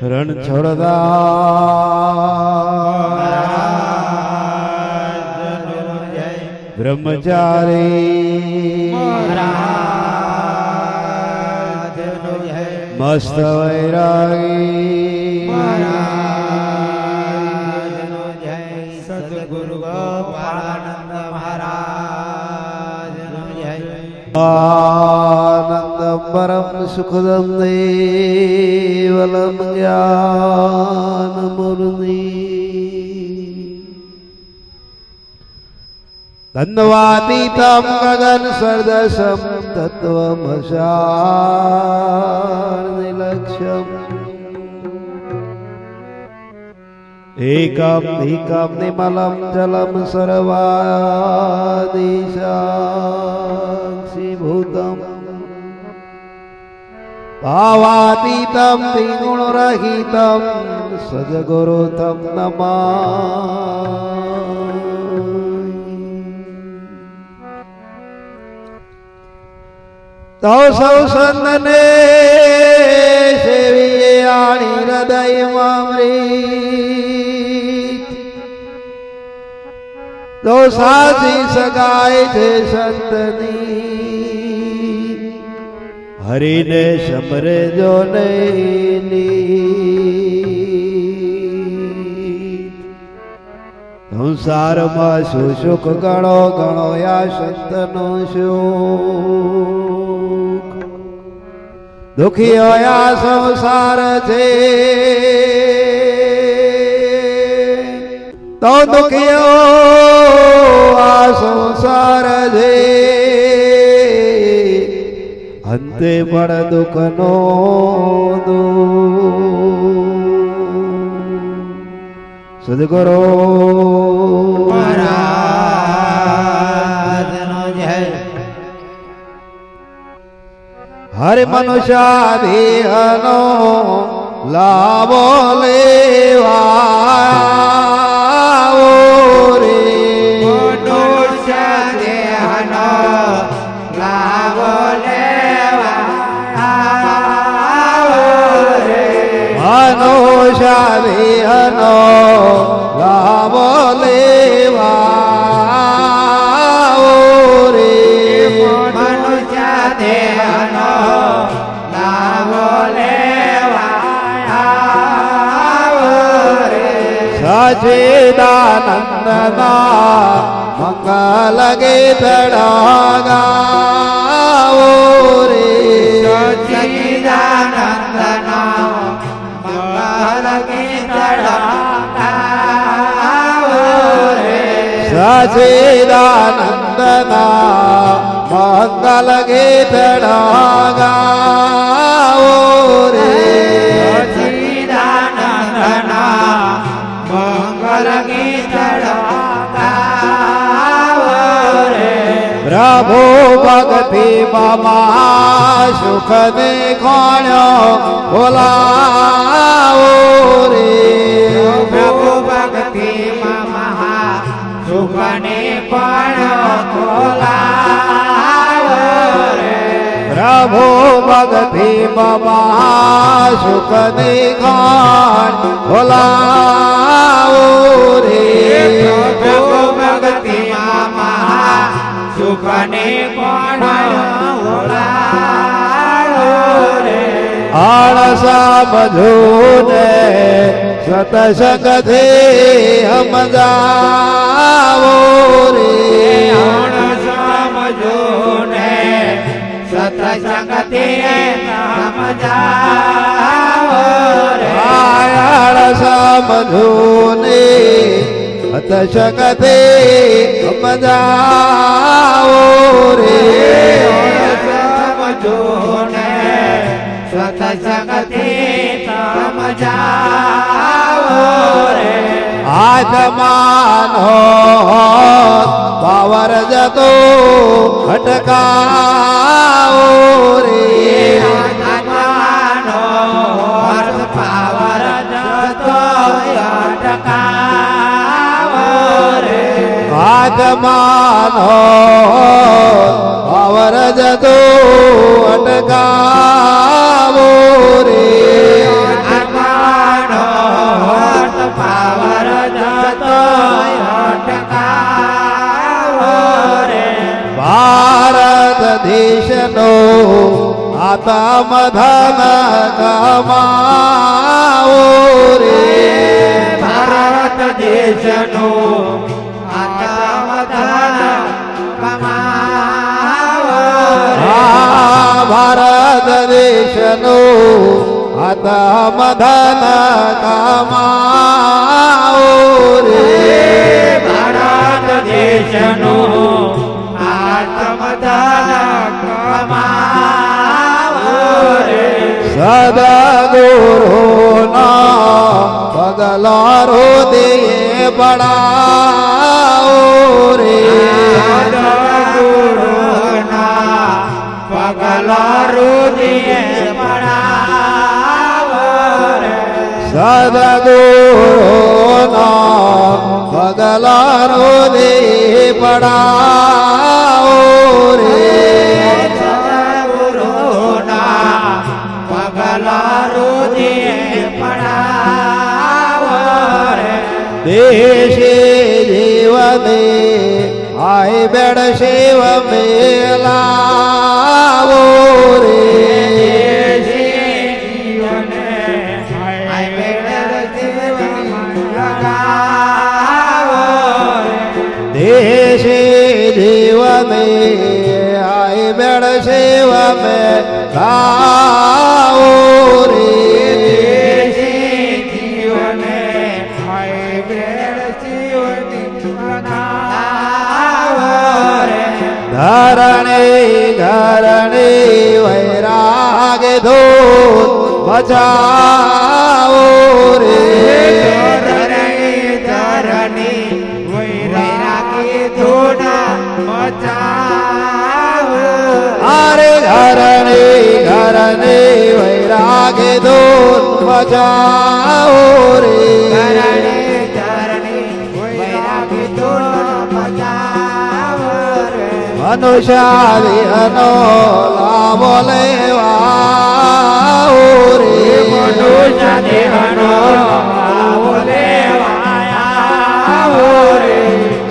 રણ છોડદા બ્રહ્મચારી મસ્ત વૈરાગી સદગુરુ ગોપાળાનંદ મહારાજ આનંદ પરમ સુખદમ દેવલમ જ્ઞાન મુરલી ધન્વાતીતમ ગગન સર્દસમ તત્વમસાર નિલક્ષ્યમ એકમ એકમ નિમલમ જલમ સર્વાદિશાક્ષીભૂતમ ભાવાતીતમ ત્રિગુણરહિતમ સદગુરુતમ નમામિ તો સૌ સંતને સેવીએ આણી હૃદયમાં અમૃત તો સાચી સગાય છે સંતની હરિને સમરે જો નહીં સંસારમાં શું સુખ ગણો ગણો યા સંતનો સુખ દુખી હોયા સંસાર છે તો દુખીઓ આ સંસાર છે અંતે પણ દુઃખનો સદગુરુ મહારાજનો જય હરે મનુષ્યાધીનો લાભો લેવા રે મનુષ્ય દેહનો લાભો લેવા રે મનુષ્યાધીનો લાભો લેવા રે મનુષ્ય દેહનો લાભો લેવા રે સચિદાનંદના મંગલ ગીતડા ગાવો રે સચિદાનંદનો મંગલ ગીતડા ગાવો રે સચિદાનંદના મંગલ ગીતડા ગાવો રે સચિદાનંદના મંગલ ગીતડા ગાવો રે પ્રભુ ભક્તિ મમા સુખ દેખાણ્યો બોલાવો રે પ્રભુ ભક્તિમાં મહા સુખને પણ ખોલાવો રે પ્રભુ ભક્તિ મમા સુખ દેખાણ બોલાવો રે પ્રભુ ભક્તિમાં મહા સુખને પણ ખોલાવો રે આળસા બધુને સતસંગથી સમજાવો રે સમજો ને સત્સંગથી સમજાવો રે આળસા બધુને સતસંગથી સમજાવો રે સમજો ને સત્સંગથી સમજાવો રે આત્માનો પાવર જતો અટકાવો રે આત્માનો અર્થ પાવર જતો અટકાવો રે આત્માનો પાવર જતો અટકાવો રે આત્મા આતમ ધન કમાવો રે ભારત દેશનું આતમ ધન કમાવો રે ભારત દેશનું આતમ ધન કમાવો રે ભારત દેશનું આતમ ધન કમાવો રે સદગુરુના પગલા હૃદયે પડાવો રે સદગુરુના પગલા હૃદયે પડાવો રે સદગુરુના પગલા હૃદયે પડાવો રે સદગુરુના પગલા હૃદયે પડાવો રે દેશે જીવને આય બેડ શિવ મેલાવો રે દેશે જીવને આય બેડ શિવ મેલાવો રે ધરણી ધરણી વૈરાગ ધૂત બચાવો રે અરે ધરણી ધરણી વૈરાગ ધૂત બચાવો રે મનુષ્યાદિનો લાભો લેવાઓ રે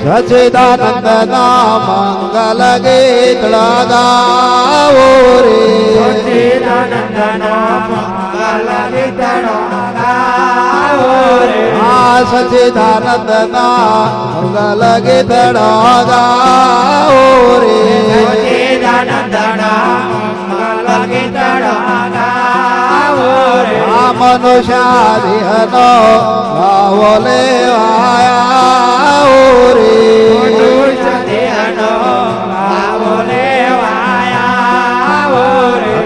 સચિદાનંદ ના મંગલ ગીત ગાવો રે સચિદાનંદ ના મંગલ ગીત ગાવો રે મનુષ્યાદિનો લાવો લેવાયા રે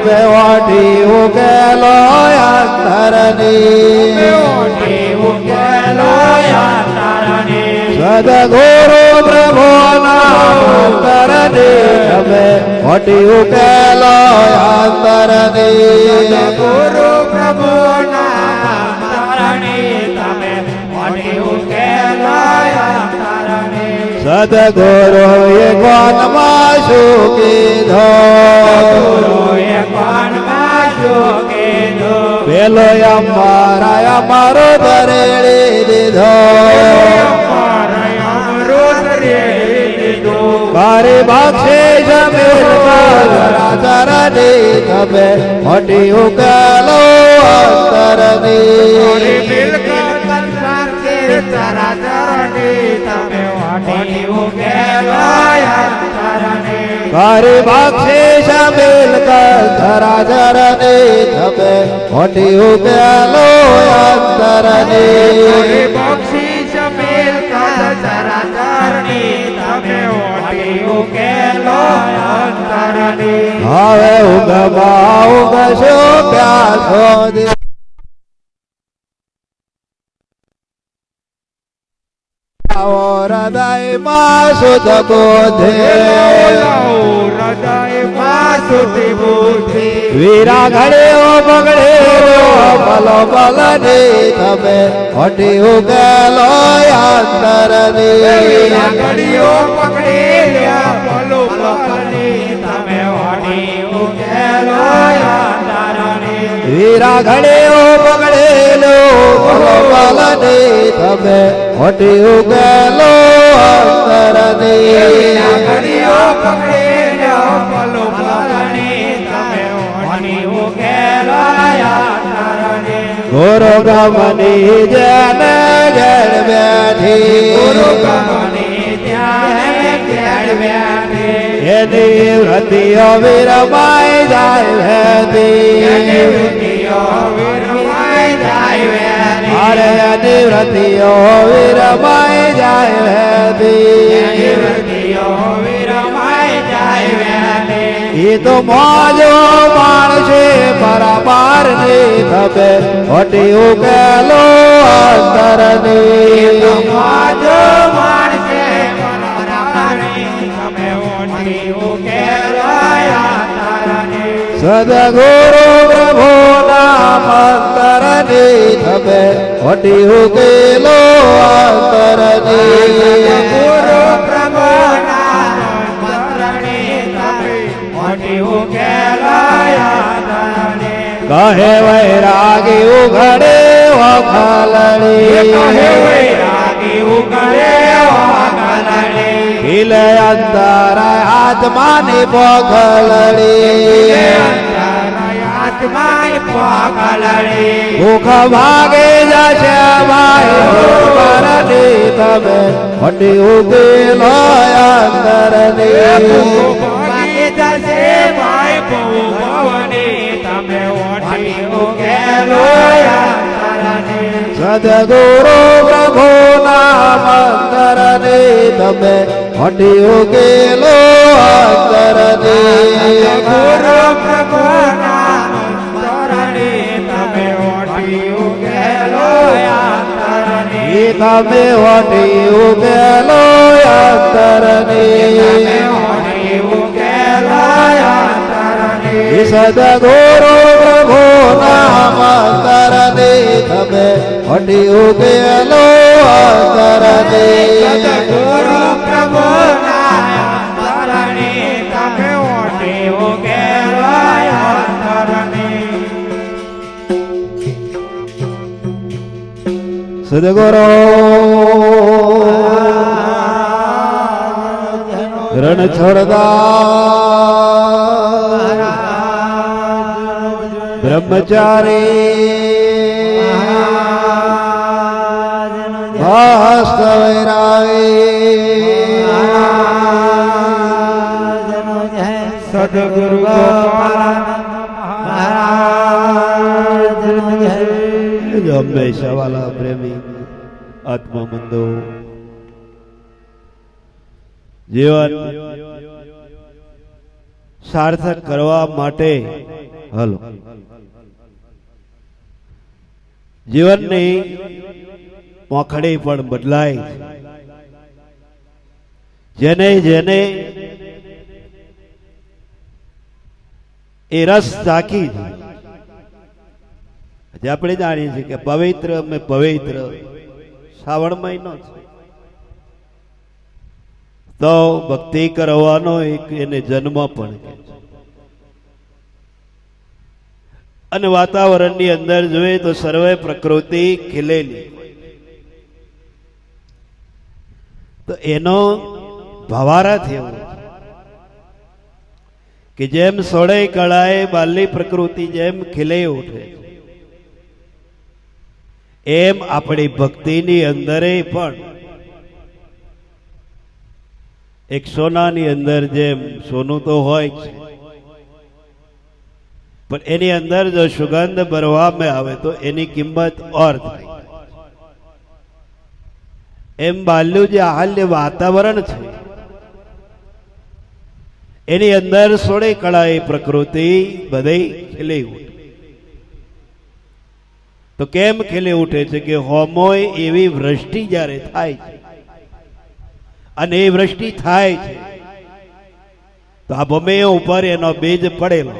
બેવાટી ઉકેલો અંતરની સદગુરુ પ્રભુ અંતરની તમે મોટી ઉકેલો અંતરની ગુરુ પ્રભુ સદગુરુ એ કોનમાં શું કીધો પેલો અમારો ધરેડી દીધો મારી બક્ષિસ ચરણી તમે મોટી ઉકેલો અંતરની મારી બક્ષિસ મિલકત ધરા ચરણી તમે મોટી ઉકેલો અંતરની બક્ષિસ મિલકત ધરા ચરણી તમે મોટી ઉકેલો અંતરની હવે ઉગમા ઉગશો પ્યાસો દે હૃદયમાં શુદ્ધ બુદ્ધિ વીરા ઘડ્યો બગડેલો ભલો ભલની તમે મોટી ઉકેલો અંતરની ઘડીઓ પકડેલા ભલો ભલની તમે મોટી ઉકેલો અંતરની વીરા ઘડ્યો બગડેલો ભલો ભલની તમે મોટી ઉકેલો અંતરની ઘડીઓ પકડેલા ભલો ભલની તમે ગુરુ બ્રહ્મની જેને ઘેર બેઠી ગુરુ બ્રહ્મની ત્યાં ઘેર બેઠી એની વ્રતિઓ વિરમાઈ જાય એની વેતી વૃત્તિઓ વિરમાઈ જાય વેતી અરે એની વ્રતિઓ વિરમાઈ જાય એની વેતી વૃત્તિઓ વિરમાઈ જાય વેતી એ તો મોજો માણસે પરાપાર ની ખબે ખોટી ઉકેલો અંતરની માજો માણસે પરાપારની તમે ઓઠી ઉકેલાયા તારાની સદગુરુ પ્રભુના મંતરની ખબે ખોટી ઉકેલો અંતરની ગુરુ પ્રભુના મંત્રની તમે ઓઠી ઉકેલાયા તારાની કહે વૈરાગી ઉઘડે વખાલડી કહે વૈરાગી ઉકળે વાગલડી ખીલે અંતરાય આત્માની પોખલડી આત્માય પાગલડી ભૂખ ભાગે જશે ભાઈ પરની તમે ખોટી ઉકેલો અંતરની ભાગી જશે ભાઈ બહુ ભવની તમે ઓઠી ઉકેલો તારાની સદગુરુ પ્રભુના મંતરની તમે ખોટી ઉકેલો અંતરની ગુરુ પ્રભુના મંત્રની તમે ઓઠી ઉકેલો તારાની તમે ખોટી ઉકેલો અંતરની સદગુરુ પ્રભુના મંતરની તમે ખોટી ઉકેલો અંતરની ગુરુ પ્રભુના મંત્રની તમે ઓઠી ઉકેલો તારાની સદગુરુ રણ છોડતા બ્રહ્મચારી વાસ્તવરાય સદગુરુ હંમેશા વાલા પ્રેમી આત્મબંધો જીવન સાર્થક કરવા માટે હલો જીવનની મોખડી પણ બદલાય જેને જેને એ રસ ચાખી છે આપણે જાણીએ છીએ કે પવિત્ર અમે પવિત્ર શ્રાવણ મહિનો છે તો ભક્તિ કરવાનો એક એને જન્મ પણ કહે છે અને વાતાવરણની અંદર જોઈએ તો સર્વે પ્રકૃતિ ખીલેલી તો એનો ભવારથ એવું કે જેમ સોળે કળાએ બાલની પ્રકૃતિ જેમ ખીલે ઉઠે એમ આપણી ભક્તિની અંદર પણ એક સોનાની અંદર જેમ સોનું તો હોય છે પણ એની અંદર જો સુગંધ ભરવામાં આવે તો એની કિંમત ઓર થાય એમ બાલ્યું જે હાલ્ય વાતાવરણ છે એની અંદર સોળે કળાએ પ્રકૃતિ બધી ખીલી ઉઠે તો કેમ ખીલી ઉઠે છે કે હોમોય એવી વૃષ્ટિ જ્યારે થાય છે અને એ વૃષ્ટિ થાય છે તો આ ભૂમિ ઉપર એનો બીજ પડેલો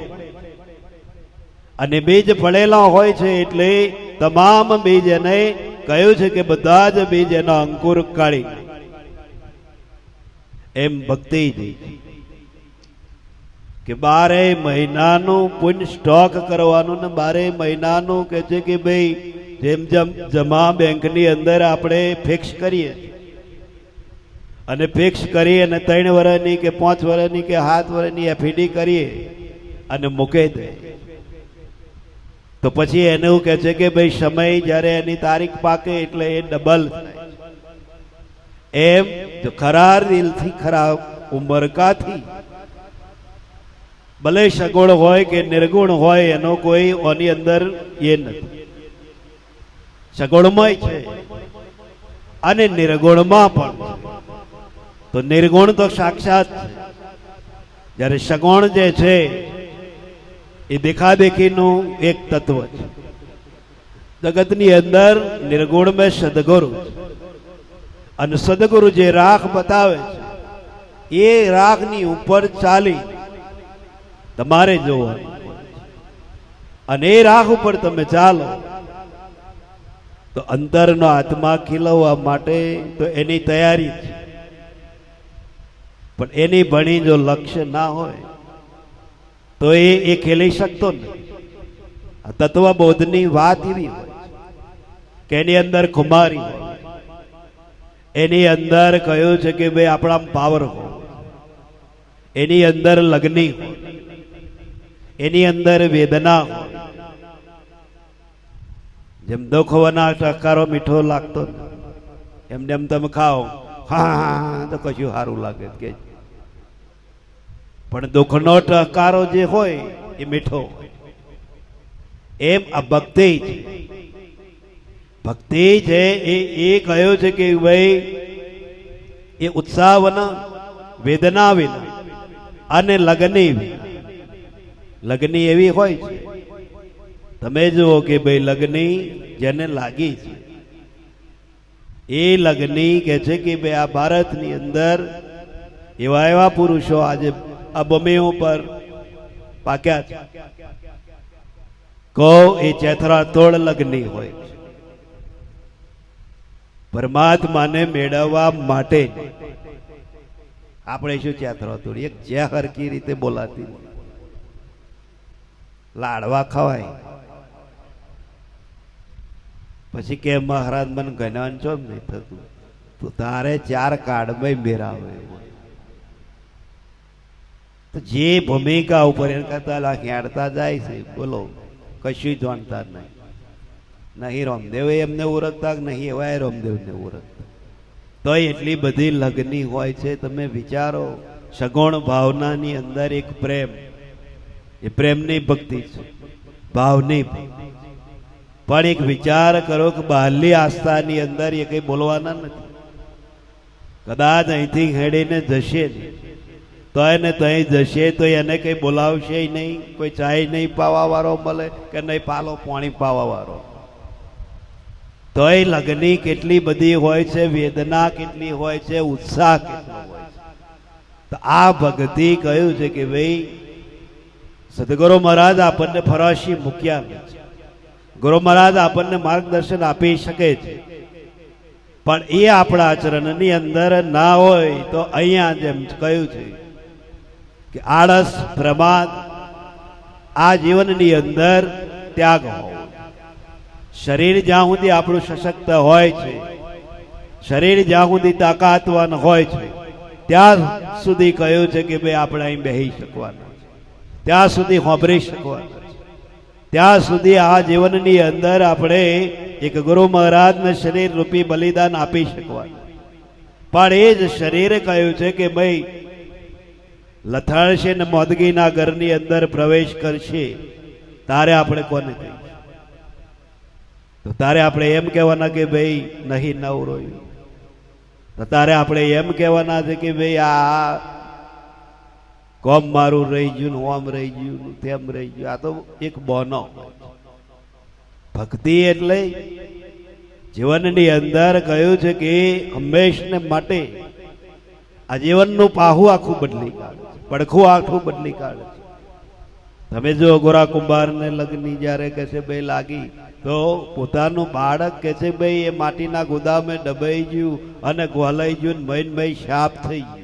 અને બીજ પડેલા હોય છે એટલે તમામ બીજ એને કહ્યું છે કે બધા જ બીજ એનો અંકુર કાઢી એમ ભક્તિજી કે 12 મહિનાનું પુણ્ય સ્ટોક કરવાનું ને 12 મહિનાનું કે છે કે ભાઈ જેમ જેમ જમા બેંકની અંદર આપણે ફિક્સ કરીએ અને ફિક્સ કરી અને 3 વર્ષની કે 5 વર્ષની કે 7 વર્ષની એફડી કરીએ અને મૂકે દે તો પછી એને એવું કહે છે કે ભાઈ સમય જ્યારે એની તારીખ પાકે એટલે એ ડબલ થાય. એમ જો ખરા દિલથી ખરા ઉમરકાથી ભલે સગુણ હોય કે નિર્ગુણ હોય એનો કોઈ ઓની અંદર એ નથી. સગુણમય છે અને નિર્ગુણમાં પણ છે. તો નિર્ગુણ તો સાક્ષાત છે, જ્યારે સગુણ જે છે એ દેખાદેખીનું એક તત્વ છે. જગતની અંદર નિર્ગુણ મેં સદગુરુ છે અને સદગુરુ જે રાખ બતાવે છે એ રાખની ઉપર ચાલી તમારે જોવાનું અને એ રાખ ઉપર તમે ચાલો તો અંતરનો આત્મા ખીલવવા માટે તો એની તૈયારી છે. પણ એની ભણી જો લક્ષ્ય ના હોય તો એ ખેલી શકતો નથી. આ તત્વબોધની વાત એવી હોય કે એની અંદર ખુમારી હોય, એની અંદર કહ્યું છે કે ભાઈ આપણામાં પાવર હોય, એની અંદર લગ્ની હોય, એની અંદર વેદના હોય. જેમ દુઃખવાના ટકારો મીઠો લાગતો એમને એમ તમે ખાઓ હા તો કશું સારું લાગે કે, પણ દુઃખનો ટકારો જે હોય એ મીઠો હોય. એમ આ ભક્તિ છે. ભક્તિ છે એ કહ્યું છે કે ભાઈ એ ઉત્સાહ વિના, વેદના વિના અને લગની વિના. લગની એવી હોય છે, તમે જુઓ કે ભાઈ લગની જેને લાગી છે એ લગની કે છે કે ભાઈ આ ભારતની અંદર એવા એવા પુરુષો આજે આ ભૂમિઓ પર પાક્યા છે. કહો એ ચેથરા તોડ લગની હોય છે. પરમાત્માને મેળવવા માટે આપણે શું ચેથરા તોડી, એક જે હરકી રીતે બોલાતી લાડવા ખવાય પછી કે મહારાજ મને જ્ઞાન છો નહીં થતું, તો તારે 4 કાર્ડમાં મેરાવે. તો જે ભૂમિકા ઉપર એને કરતા હેડતા જાય છે, બોલો કશું જાણતા નહીં. નહીં રામદેવ એમને ઓળખતા નહીં એવા રામદેવને ઓળખતા. તો એટલી બધી લગ્ની હોય છે. તમે વિચારો, સગુણ ભાવનાની અંદર એક પ્રેમ, એ પ્રેમની ભક્તિ છે, ભાવની ભક્તિ. પણ એક વિચાર કરો કે બહારની આસ્થાની અંદર એ કઈ બોલવાના નથી. કદાચ અહીંથી હેડીને જશે તો એને ત્યાં જશે તો એને કઈ બોલાવશે નહીં, કોઈ ચાય નહીં પાવા વાળો મળે કે નહીં પાલો પાણી પાવા વાળો. તો એ લગ્ની કેટલી બધી હોય છે, વેદના કેટલી હોય છે, ઉત્સાહ કેટલો હોય છે. તો આ ભક્તિ કહ્યું છે કે ભાઈ સદગુરુ મહારાજ આપણને ફરાશી મૂક્યા નથી. ગુરુ મહારાજ આપણને માર્ગદર્શન આપી શકે છે, પણ એ આપણા આચરણની અંદર ના હોય તો અહીંયા જેમ કહ્યું છે કે આળસ, પ્રમાદ આ જીવનની અંદર ત્યાગ હોવો. શરીર જ્યાં સુધી આપણું સશક્ત હોય છે, શરીર જ્યાં સુધી તાકાતવાન હોય છે, ત્યાં સુધી કહ્યું છે કે ભાઈ આપણે અહીં બેસી શકવાના, ત્યાં સુધી સાંભળી શકવાના, ત્યાં સુધી આ જીવનની અંદર આપણે એક ગુરુ મહારાજને શરીર રૂપી બલિદાન આપી શકવાનું. પણ એ જ શરીરે કહ્યું છે કે ભાઈ લથાડશે ને મોદગીના ઘરની અંદર પ્રવેશ કરશે, તારે આપણે કોને કહીશું? તો તારે આપણે એમ કહેવાના કે ભાઈ નહીં નવરોયું, તો તારે આપણે એમ કહેવાના છે કે ભાઈ આ કોમ મારું રહી ગયું, ઓમ રહી ગયું, તેમ રહી ગયું. આ તો એક બોનો. ભક્તિ એટલે જીવનની અંદર કહ્યું છે કે હંમેશને માટે આ જીવનનું પાહું આખું બદલી કાઢે છે, પડખું આખું બદલી કાઢે છે. તમે જો ગોરા કુંભારને લગ્ન જ્યારે કે છે ભાઈ લાગી તો પોતાનું બાળક કે છે ભાઈ એ માટીના ગોદામે દબાઈ ગયું અને ગોલાઈ ગયું, મય શાપ થઈ ગયું.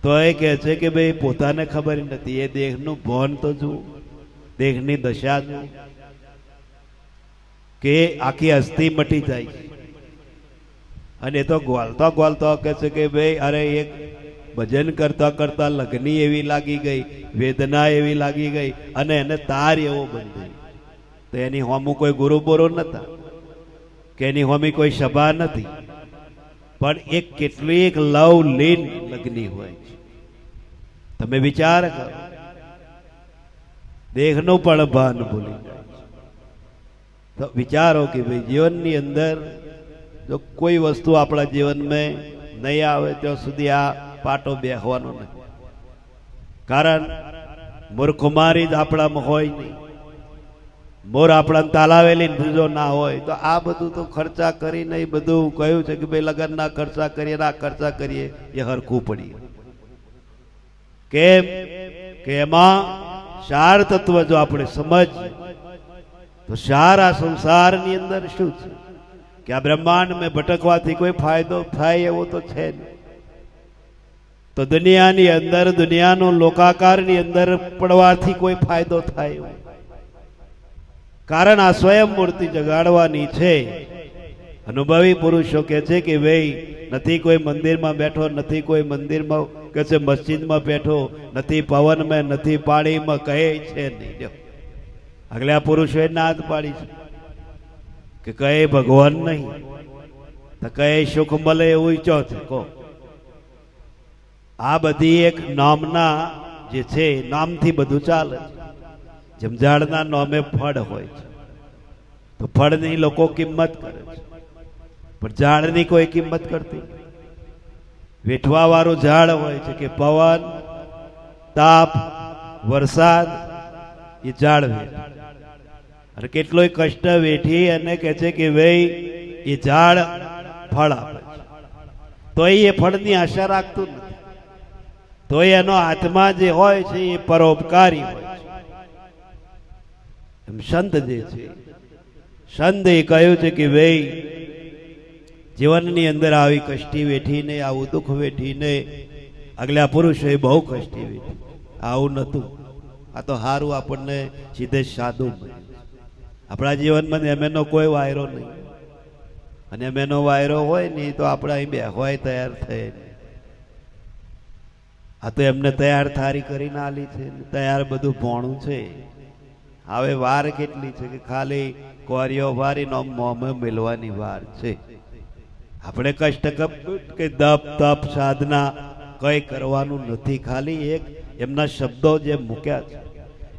તો એ કહે છે કે ભાઈ પોતાને ખબર નથી, એ દેહનું ભોન તો જુઓ, દેહની દશા જુઓ કે આખી અસ્થિ મટી જાય છે. અને એ તો ગોલતો ગોલતો કહે છે કે ભાઈ અરે એક ભજન કરતા કરતા લગ્ની એવી લાગી ગઈ, વેદના એવી લાગી ગઈ અને એને તાર એવો બંધ. તો એની હોમું કોઈ ગુરુ બોરો નતા કે એની હોમી કોઈ સભા નથી, પણ એક કેટલીક લવ લીન લગ્ની હોય છે. તમે વિચાર કરો, દેહનું પણ ભાન ભૂલી જાય છે. તો વિચારો કે ભાઈ જીવનની અંદર જો કોઈ વસ્તુ આપણા જીવનમાં નહીં આવે ત્યાં સુધી આ પાટો બેહવાનો નહીં. કારણ મૂર્ખુમારી જ આપણામાં હોય નહીં, મોર આપણા તાલાવેલી જો ના હોય તો આ બધું તો ખર્ચા કરીને એ બધું કહ્યું છે કે ભાઈ લગ્નના ખર્ચા કરીએ, ના ખર્ચા કરીએ એ હરખું પડીએ. કેમ કે એમાં સાર તત્વ જો આપણે સમજ તો સારા સંસારની અંદર શું છે કે આ બ્રહ્માંડ મેં ભટકવાથી કોઈ ફાયદો થાય એવો તો છે નહીં. તો દુનિયાની અંદર દુનિયાનો લોકાકારની અંદર પડવાથી કોઈ ફાયદો થાય એવું, કારણ આ સ્વયં મૂર્તિ જગાડવાની છે. અનુભવી પુરુષો કહે છે કે ભાઈ નથી કોઈ મંદિરમાં બેઠો, નથી કોઈ મંદિરમાં કે છે મસ્જિદમાં બેઠો, નથી પવનમાં, નથી પાણીમાં, કહે છે નહીં. આગલા પુરુષોએ નાદ પાડી છે કે કહે ભગવાન નહીં તો કહે સુખ મળે એવું ઈચ્છો છે. કહો આ બધી એક નામના જે છે, નામથી બધું ચાલે છે. જેમ ઝાડના નામે ફળ હોય છે તો ફળની લોકો કિંમત કરે છે, પણ ઝાડની કોઈ કિંમત કરતી. વેઠવા વાળું ઝાડ હોય છે કે પવન, તાપ, વરસાદ એ ઝાડ વેઠે, અને કેટલોય કષ્ટ વેઠી અને કહે છે કે ભાઈ એ ઝાડ ફળ આપે છે, તો એ ફળની આશા રાખતું નથી. તો એનો આત્મા જે હોય છે એ પરોપકારી હોય છે. એમ સંત જે છે, સંત એ કહ્યું છે કે ભાઈ જીવનની અંદર આવી કષ્ટી વેઠીને, આવું દુઃખ વેઠીને, આગલા પુરુષોએ બહુ કષ્ટી વેઠી, આવું નતું. આ તો સારું આપણને સીધે સાદું મળ્યું. આપણા જીવનમાં એમેનો કોઈ વાયરો નહીં, અને એમેનો વાયરો હોય નહીં તો આપણે અહીં બેહવાય તૈયાર થાય. આ તો એમને તૈયાર થારી કરીને આલી છે, તૈયાર બધું ભોણું છે. હવે વાર કેટલી છે કે ખાલી કોરીઓ વારીને મોંમાં મેળવાની વાર છે. આપણે કષ્ટ કે દપ તપ સાધના કઈ કરવાનું નથી, ખાલી એક એમના શબ્દો જે મૂક્યા છે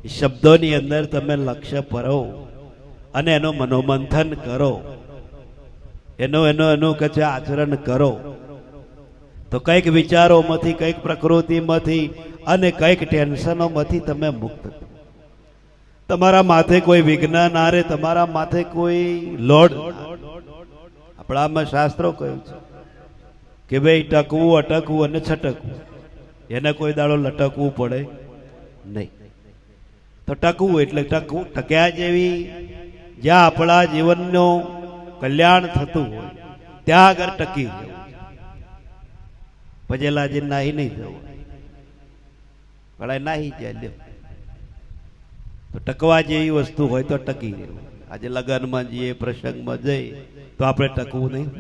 એ શબ્દોની અંદર તમે લક્ષ્ય ભરો અને એનું મનોમંથન કરો, એનું કે છે આચરણ કરો, તો કંઈક વિચારોમાંથી, કંઈક પ્રકૃતિમાંથી અને કંઈક ટેન્શનોમાંથી તમે મુક્ત. તમારા માથે કોઈ વિઘ્ન ના રહે, તમારા માથે કોઈ લોડ. આપણામાં શાસ્ત્રો કહ્યું છે કે ભાઈ ટકવું, અટકવું અને છટકવું, એને કોઈ દાડો લટકવું પડે નહીં. તો ટકવું એટલે ટકવું, ટક્યા જેવી જ્યાં આપણા જીવનનું કલ્યાણ થતું હોય ત્યાં આગળ ટકી જવું. પજેલાજી નાહી નહીં જવું, પણ નાહી જાય લ્યો. તો ટકવા જેવી વસ્તુ હોય તો ટકી રહેવું. આજે લગ્નમાં જઈએ, પ્રસંગમાં જઈએ તો આપણે ટકવું નહીં.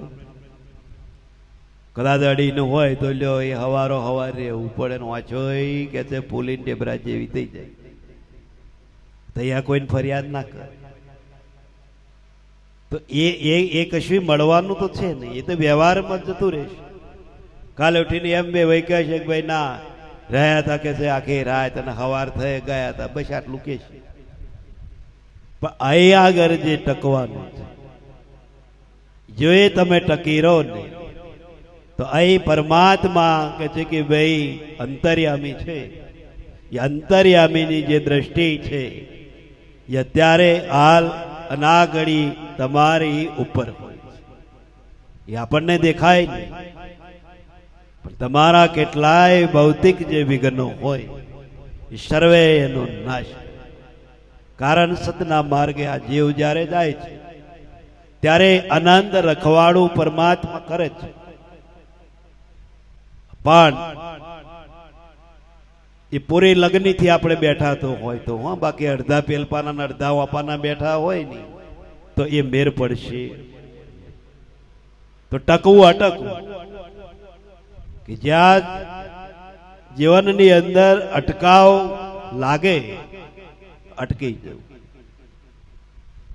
કદાચ અડીનું હોય તો લ્યો એ હવારો હવાર રહેવું પડે. વાંચો કે છે પુલીન ડેબરા જેવી થઈ જાય, ત્યાં કોઈને ફરિયાદ ના કરે. તો એ કશું મળવાનું તો છે નહીં, એ તો વ્યવહારમાં જતું રહેશે. કાલે ઉઠીને એમ બે વહી કહે છે કે ભાઈ ના રહ્યા હતા કે છે આખી રાત અને હવાર થઈ ગયા હતા, બસ આટલું કે છે. પણ અહીં આગળ જે ટકવાનું છે, જો એ તમે ટકી રહો ને તો અહીં પરમાત્મા કે છે કે ભાઈ અંતર્યામી છે. એ અંતર્યામીની જે દ્રષ્ટિ છે એ અત્યારે હાલ અને આ ઘડી તમારી ઉપર હોય છે. એ આપણને દેખાય નહીં, પણ તમારા કેટલાય ભૌતિક જે વિઘ્નો હોય એ સર્વે એનો નાશ. કારણ સતના માર્ગે આ જીવ જ્યારે જાય છે ત્યારે આનંદ રખવાડું પરમાત્મા કરે છે. પણ એ પૂરી લગ્નથી આપણે બેઠા તો હોય તો હા, બાકી અડધા પેલપાના અડધા વાપાના બેઠા હોય ને તો એ મેર પડશે. તો ટકવું અટકવું કે જ્યાં જીવનની અંદર અટકાવ લાગે અટકી જવું.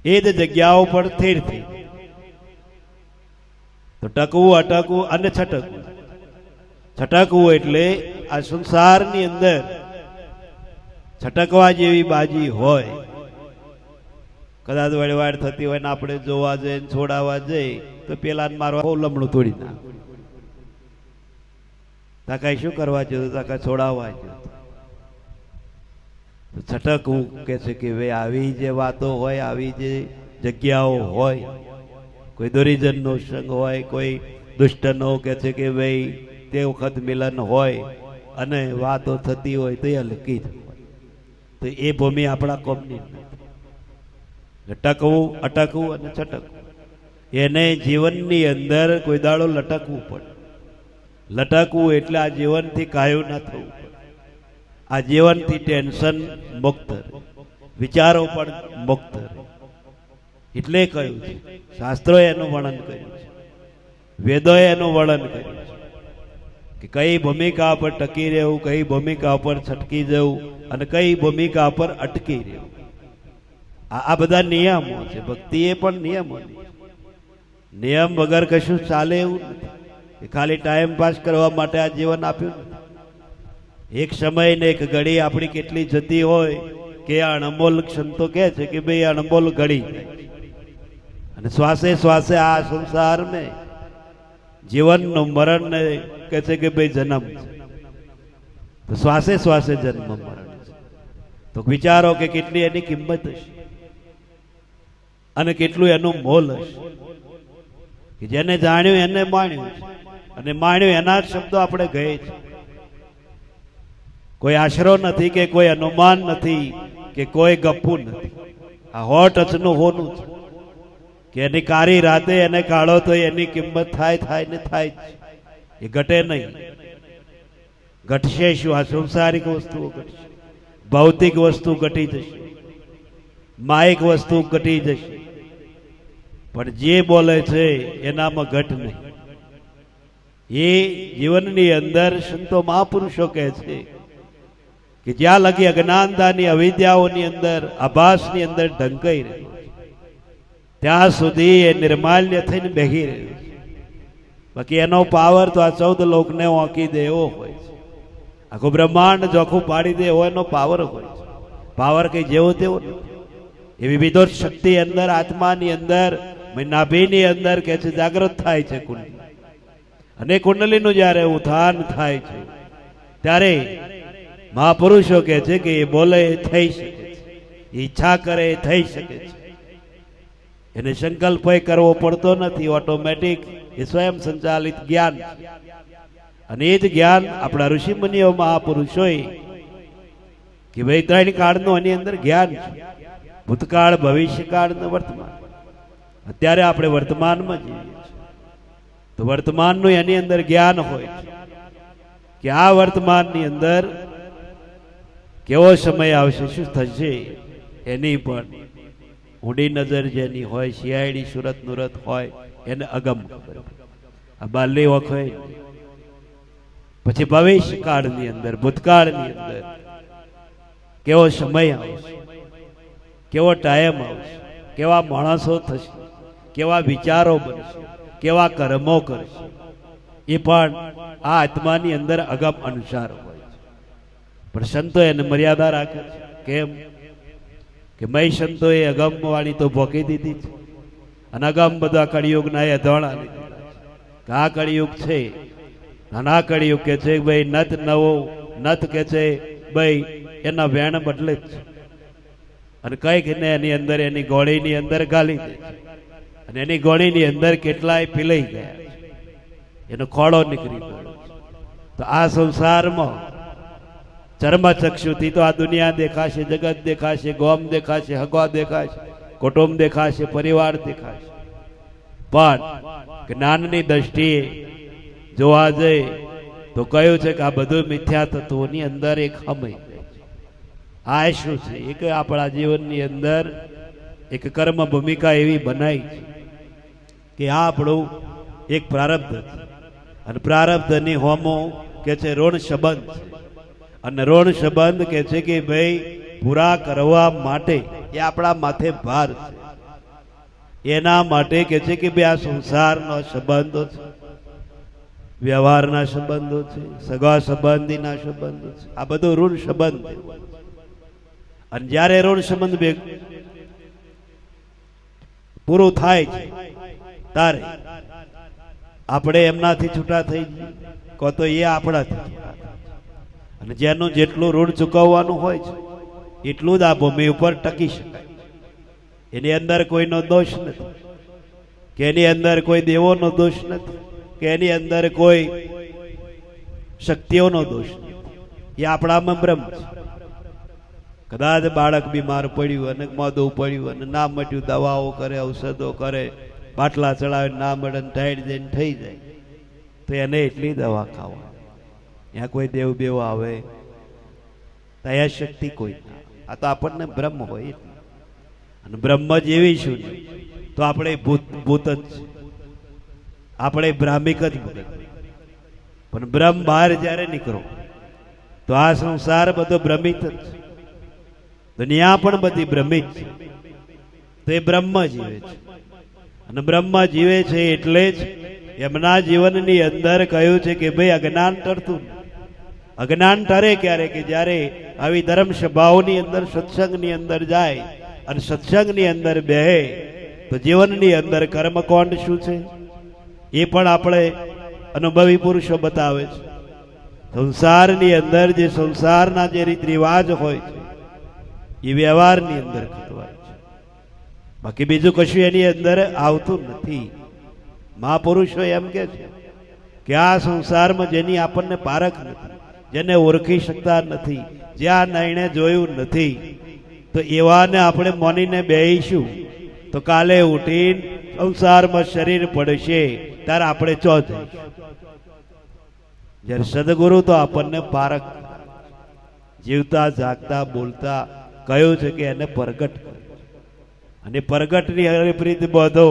એ જ જગ્યાઓ પર સ્થિર થઈ. તો ટકવું, અટકવું અને છટકવું. છટકવું એટલે આ સંસારની અંદર છટકવા જેવી બાજી હોય, કદાચ વળવાડ થતી હોય ને આપણે જોવા જઈએ છોડાવવા જઈએ તો પેલા મારવા બહુ લમણું તોડી નાખે. તાકાઈ શું કરવા જતું, તાકાઈ છોડાવવા જતું. છટકવું કે છે કે ભાઈ આવી જે વાતો હોય, આવી જે જગ્યાઓ હોય, કોઈ દુરીજનનો સંગ હોય, કોઈ દુષ્ટનો કે છે કે ભાઈ તે વખત મિલન હોય અને વાતો થતી હોય તો એ હલકી હોય, તો એ ભૂમિ આપણા કોમની નથી. ટકવું, અટકવું અને છટકવું, એને જીવનની અંદર કોઈ દાડો લટકવું પડે. લટકવું એટલે આ જીવનથી કાયું ના થવું પડે. આ જીવનથી ટેન્શન મુક્ત રહે, વિચારો પણ મુક્ત રહે. એટલે કહ્યું છે, શાસ્ત્રોએ એનું વર્ણન કર્યું છે, વેદોએ એનું વર્ણન કર્યું છે કે કઈ ભૂમિકા પર ટકી રહેવું, કઈ ભૂમિકા પર છટકી જવું અને કઈ ભૂમિકા પર અટકી રહેવું. આ બધા નિયમો છે. ભક્તિ એ પણ નિયમો. નિયમ વગર કશું ચાલે એવું નથી. ખાલી ટાઈમ પાસ કરવા માટે આ જીવન આપ્યું નથી. એક સમય ને એક ઘડી આપણી કેટલી જતી હોય કે આ અણમોલ સંતો કહે છે કે ભાઈ અણમોલ ઘડી અને શ્વાસે શ્વાસે આ સંસાર ને જીવનનું મરણ ને કહે છે કે ભાઈ જન્મ છે, તો શ્વાસે શ્વાસે જન્મ મરણ છે. તો વિચારો કે કેટલી એની કિંમત હશે અને કેટલું એનું મોલ હશે. કે જેને જાણ્યું એને માણ્યું છે, અને માણ્યું એના શબ્દો આપણે ગયે છે. કોઈ આશરો નથી કે કોઈ અનુમાન નથી કે કોઈ ગપ્પું નથી. આ હો ટચનું હોનું છે કે એની કાળી રાતે એને કાઢો તો એની કિંમત થાય ને થાય જ. એ ઘટે નહીં. ઘટશે શું? આ સંસારિક વસ્તુઓ ઘટશે, ભૌતિક વસ્તુ ઘટી જશે, માયિક વસ્તુ ઘટી જશે, પણ જે બોલે છે એનામાં ઘટ નહીં. એ જીવનની અંદર સંતો મહાપુરુષો કહે છે કે જ્યાં લગી અજ્ઞાનતાની અવિદ્યાઓની અંદર આભાસની અંદર ઢંકાઈ રહ્યો ત્યાં સુધી એ નિર્માલ્ય થઈને બેહી રહ્યો છે. બાકી એનો પાવર તો આ 14 લોકને ઓંકી દે એવો હોય છે. આખું બ્રહ્માંડ જોખું પાડી દે એવો એનો પાવર હોય છે. પાવર કઈ જેવો તેવો નથી. એવી વિદોષ શક્તિ અંદર, આત્માની અંદર, નાભીની અંદર કે છે જાગૃત થાય છે કુંડલી. અને કુંડલીનું જ્યારે ઉત્થાન થાય છે ત્યારે મહાપુરુષો કહે છે કે એ બોલે એ થઈ શકે છે, ઈચ્છા કરે એ થઈ શકે છે. એને સંકલ્પ કરવો પડતો નથી. ઓટોમેટિક એ સ્વયં સંચાલિત જ્ઞાન છે. અને એ જ જ્ઞાન આપણા ઋષિ મુનિઓ મહાપુરુષોએ કે ભાઈ 3 કાળનું એની અંદર જ્ઞાન છે. ભૂતકાળ, ભવિષ્યકાળ અને વર્તમાન. અત્યારે આપણે વર્તમાનમાં જીવીએ છીએ, તો વર્તમાનનું એની અંદર જ્ઞાન હોય છે કે આ વર્તમાનની અંદર કેવો સમય આવશે, શું થશે, એની પણ ઊંડી નજર જેની હોય, સીઆઈડી સુરત નુરત હોય, એને અગમ ખબર. આ બાલી વખત પછી ભવિષ્યકાળની અંદર, ભૂતકાળની અંદર કેવો સમય આવશે, કેવો ટાઈમ આવશે, કેવા માણસો થશે, કેવા વિચારો બનશે, કેવા કર્મો કરશે, એ પણ આ આત્માની અંદર અગમ અનુસાર હોય છે. પણ સંતો એને મર્યાદા રાખે છે. કેમ કે મય સંતોએ અગમ વાળી તો ભોકી દીધી છે અને અગમ બધા કળિયુગના એ અધોણા લીધા છે. આ કળિયુગ છે, નાના કળિયુગ કે છે ભાઈ નત નવો નત કે છે ભાઈ એના વેણ બદલે જ છે. અને કઈક ને એની અંદર એની ગોળીની અંદર ગાલી દે છે અને એની ગોળીની અંદર કેટલાય પીલાઈ ગયા છે, એનો ખોળો નીકળી ગયો. તો આ સંસારમાં ચર્મચક્ષુથી તો આ દુનિયા દેખાશે, જગત દેખાશે, ગોમ દેખાશે, હગવા દેખાશે, કુટુંબ દેખાશે, પરિવાર દેખાશે, પણ જ્ઞાનની દ્રષ્ટિએ જોવા જઈએ તો કહ્યું છે કે આ બધું મિથ્યા તત્વોની અંદર એક સમય. આ શું છે? એક આપણા જીવનની અંદર એક કર્મ ભૂમિકા એવી બનાવી છે કે આ આપણું એક પ્રારબ્ધ છે. અને પ્રારબ્ધની હોમો કે છે ઋણ સંબંધ છે. અને ઋણ સંબંધ કે છે કે ભાઈ પૂરા કરવા માટે એ આપણા માથે ભાર છે. એના માટે કે છે કે ભાઈ આ સંસારનો સંબંધો છે, વ્યવહારના સંબંધો છે, સગા સંબંધીના સંબંધો છે, આ બધો ઋણ સંબંધ. અને જ્યારે ઋણ સંબંધ પૂરું થાય છે તારે આપણે એમનાથી છૂટા થઈ જઈએ, કો તો એ આપણાથી છૂટા થાય. અને જેનું જેટલું ઋણ ચૂકવવાનું હોય છે એટલું જ આ ભૂમિ ઉપર ટકી શકાય. એની અંદર કોઈનો દોષ નથી, કે એની અંદર કોઈ દેવોનો દોષ નથી, કે એની અંદર કોઈ શક્તિઓનો દોષ નથી. એ આપણામાં બ્રહ્મ છે. કદાચ બાળક બીમાર પડ્યું અને મોદું પડ્યું અને ના મટ્યું, દવાઓ કરે, ઔષધો કરે, બાટલા ચડાવે, ના મળે, ટાઈટ જઈને થઈ જાય, તો એને એટલી દવા ખાવા. ત્યાં કોઈ દેવ બેવ આવે તયા શક્તિ કોઈ ના. આ તો આપણને બ્રહ્મ હોય. અને બ્રહ્મ જેવી શું તો આપણે ભૂત જ છે, આપણે ભ્રામિક જ ભગત. પણ બ્રહ્મ બહાર જ્યારે નીકળો તો આ સંસાર બધો ભ્રમિત જ છે, દુનિયા પણ બધી ભ્રમિત છે. તો એ બ્રહ્મ જીવે છે. અને બ્રહ્મ જીવે છે એટલે જ એમના જીવનની અંદર કહ્યું છે કે ભાઈ અજ્ઞાન ટરતું. અજ્ઞાન ટરે ક્યારે? કે જ્યારે આવી ધર્મ સભાઓની અંદર, સત્સંગની અંદર જાય અને સત્સંગની અંદર બેહે તો જીવનની અંદર કર્મકોંડ શું છે એ પણ આપણે અનુભવી પુરુષો બતાવે છે. સંસારની અંદર જે સંસારના જે રીત રિવાજ હોય છે એ વ્યવહારની અંદર ખતવાય છે, બાકી બીજું કશું એની અંદર આવતું નથી. મહાપુરુષો એમ કે છે કે આ સંસારમાં જેની આપણને પારખ નથી, જેને ઓળખી શકતા નથી, જ્યાં નયણે જોયું નથી, તો એવાને આપણે મોનીને બેહીશું તો કાલે ઉઠીને સંસારમાં શરીર પડશે ત્યારે આપણે ચો જઈશું. જ્યારે સદગુરુ તો આપણને પારખ, જીવતા જાગતા બોલતા કહ્યું છે કે એને પ્રગટ કરે. અને પ્રગટની હરિપ્રીત બધો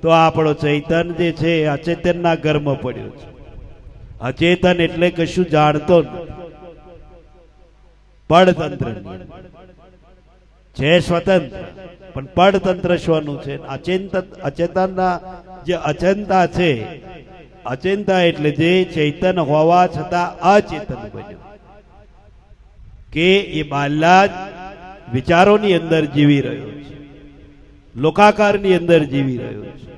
તો આપણો ચૈતન જે છે અચેતનના ઘરમાં પડ્યો છે. અચેતન એટલે કશું જાણતો નથી, પડતંત્ર છે સ્વતંત્ર, પણ પડતંત્ર શોનું છે? અચેતનના જે અચેતનતા છે, અચેતનતા એટલે જે ચૈતન હોવા છતાં અચેતન બન્યો, કે એ બાલ્યા વિચારોની અંદર જીવી રહ્યો છે, લોકાકારની અંદર જીવી રહ્યો છે.